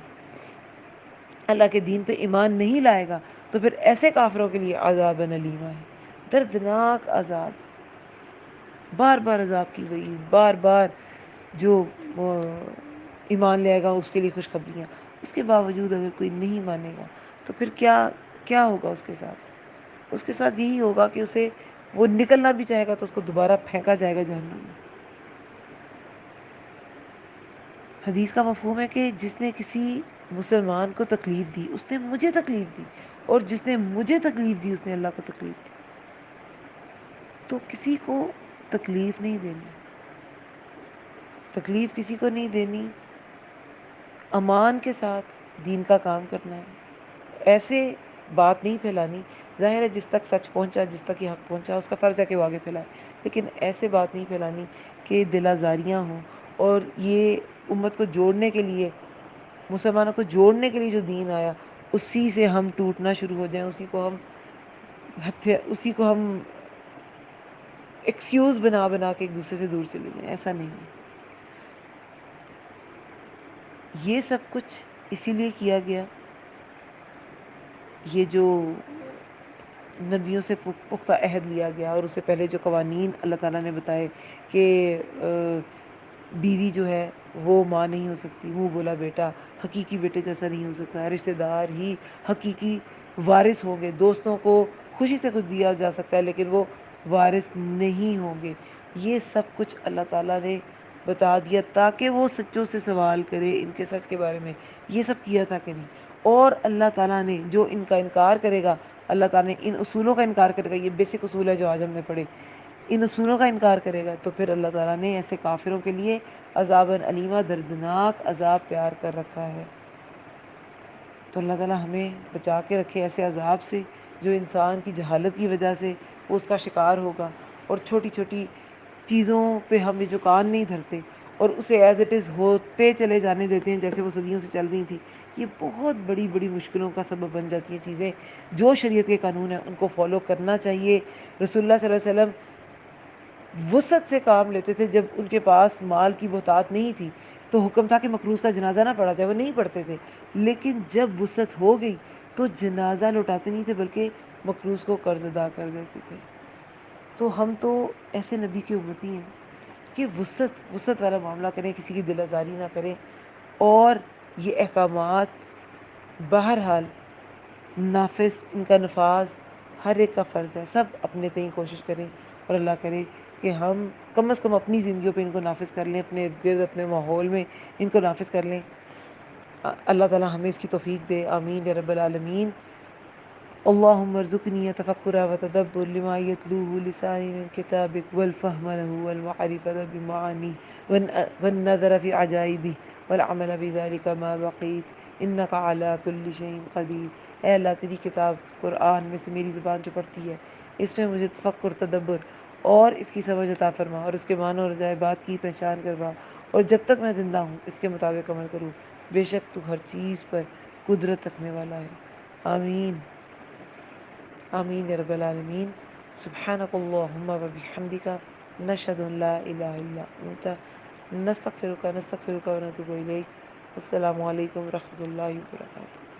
S1: اللہ کے دین پہ ایمان نہیں لائے گا. تو پھر ایسے کافروں کے لیے عذاب علیمہ ہے، دردناک عذاب. بار بار عذاب کی وعید، بار بار جو ایمان لے آئے گا اس کے لیے خوشخبریاں. اس کے باوجود اگر کوئی نہیں مانے گا تو پھر کیا ہوگا اس کے ساتھ؟ اس کے ساتھ یہی ہوگا کہ اسے، وہ نکلنا بھی چاہے گا تو اس کو دوبارہ پھینکا جائے گا جہنم میں. حدیث کا مفہوم ہے کہ جس نے کسی مسلمان کو تکلیف دی اس نے مجھے تکلیف دی، اور جس نے مجھے تکلیف دی اس نے اللہ کو تکلیف دی. تو کسی کو تکلیف نہیں دینی، تکلیف کسی کو نہیں دینی، امان کے ساتھ دین کا کام کرنا ہے. ایسے بات نہیں پھیلانی. ظاہر ہے جس تک سچ پہنچا، جس تک یہ حق پہنچا، اس کا فرض ہے کہ وہ آگے پھیلائے، لیکن ایسے بات نہیں پھیلانی کہ دل آزاریاں ہوں. اور یہ امت کو جوڑنے کے لیے، مسلمانوں کو جوڑنے کے لیے جو دین آیا، اسی سے ہم ٹوٹنا شروع ہو جائیں، اسی کو ہم ایکسکیوز بنا بنا کے ایک دوسرے سے دور چلے جائیں. ایسا نہیں ہے. یہ سب کچھ اسی لیے کیا گیا، یہ جو نبیوں سے پختہ عہد لیا گیا، اور اس سے پہلے جو قوانین اللہ تعالیٰ نے بتائے کہ بیوی جو ہے وہ ماں نہیں ہو سکتی، منہ بولا بیٹا حقیقی بیٹے جیسا نہیں ہو سکتا، رشتہ دار ہی حقیقی وارث ہوں گے، دوستوں کو خوشی سے کچھ دیا جا سکتا ہے لیکن وہ وارث نہیں ہوں گے. یہ سب کچھ اللہ تعالیٰ نے بتا دیا تاکہ وہ سچوں سے سوال کرے ان کے سچ کے بارے میں. یہ سب کیا تھا کہ نہیں. اور اللہ تعالیٰ نے جو ان کا انکار کرے گا، اللہ تعالیٰ نے ان اصولوں کا انکار کرے گا. یہ بیسک اصول ہے جو آج ہم نے پڑھے. ان اصولوں کا انکار کرے گا تو پھر اللہ تعالیٰ نے ایسے کافروں کے لیے عذاب علیمہ، دردناک عذاب تیار کر رکھا ہے. تو اللہ تعالیٰ ہمیں بچا کے رکھے ایسے عذاب سے، جو انسان کی جہالت کی وجہ سے وہ اس کا شکار ہوگا، اور چھوٹی چھوٹی چیزوں پہ ہم جو کان نہیں دھرتے اور اسے ایز اٹ از ہوتے چلے جانے دیتے ہیں جیسے وہ صدیوں سے چل رہی تھی. یہ بہت بڑی بڑی مشکلوں کا سبب بن جاتی ہیں چیزیں. جو شریعت کے قانون ہیں ان کو فالو کرنا چاہیے. رسول اللہ صلی اللہ علیہ وسلم وسعت سے کام لیتے تھے. جب ان کے پاس مال کی بہتات نہیں تھی تو حکم تھا کہ مقروض کا جنازہ نہ پڑھا جائے، وہ نہیں پڑھتے تھے. لیکن جب وسعت ہو گئی تو جنازہ لوٹاتے نہیں تھے بلکہ مقروض کو قرض ادا کر دیتے تھے. تو ہم تو ایسے نبی کی امتی ہیں کہ وسعت والا معاملہ کریں، کسی کی دل آزاری نہ کریں. اور یہ احکامات بہرحال نافذ، ان کا نفاذ ہر ایک کا فرض ہے. سب اپنے تئیں کوشش کریں اور اللہ کرے کہ ہم کم از کم اپنی زندگیوں پہ ان کو نافذ کر لیں، اپنے ارد گرد اپنے ماحول میں ان کو نافذ کر لیں. اللہ تعالیٰ ہمیں اس کی توفیق دے. آمین یا رب العالمین. اللهم ارزقني تفكر وتدبر لما يتلوه لساني من كتابك، والفهم له والمعرفة بمعانيه، والنظر في عجائبه، والعمل بذلك ما بقيت. انک علی کل شیء قدیر۔ اے اللہ تیری کتاب قرآن میں سے میری زبان جو پڑھتی ہے اس میں مجھے تفکر، تدبر اور اس کی سمجھ عطا فرما، اور اس کے معنی اور عجائبات کی پہچان کروا، اور جب تک میں زندہ ہوں اس کے مطابق عمل کروں۔ بے شک تو ہر چیز پر قدرت رکھنے والا ہے۔ آمین آمین یا رب العالمین۔ سبحانک اللہم و بحمدک، نشہد ان لا الہ الا انت، نستغفرک و نتوب الیک۔ السلام علیکم ورحمۃ اللہ وبرکاتہ۔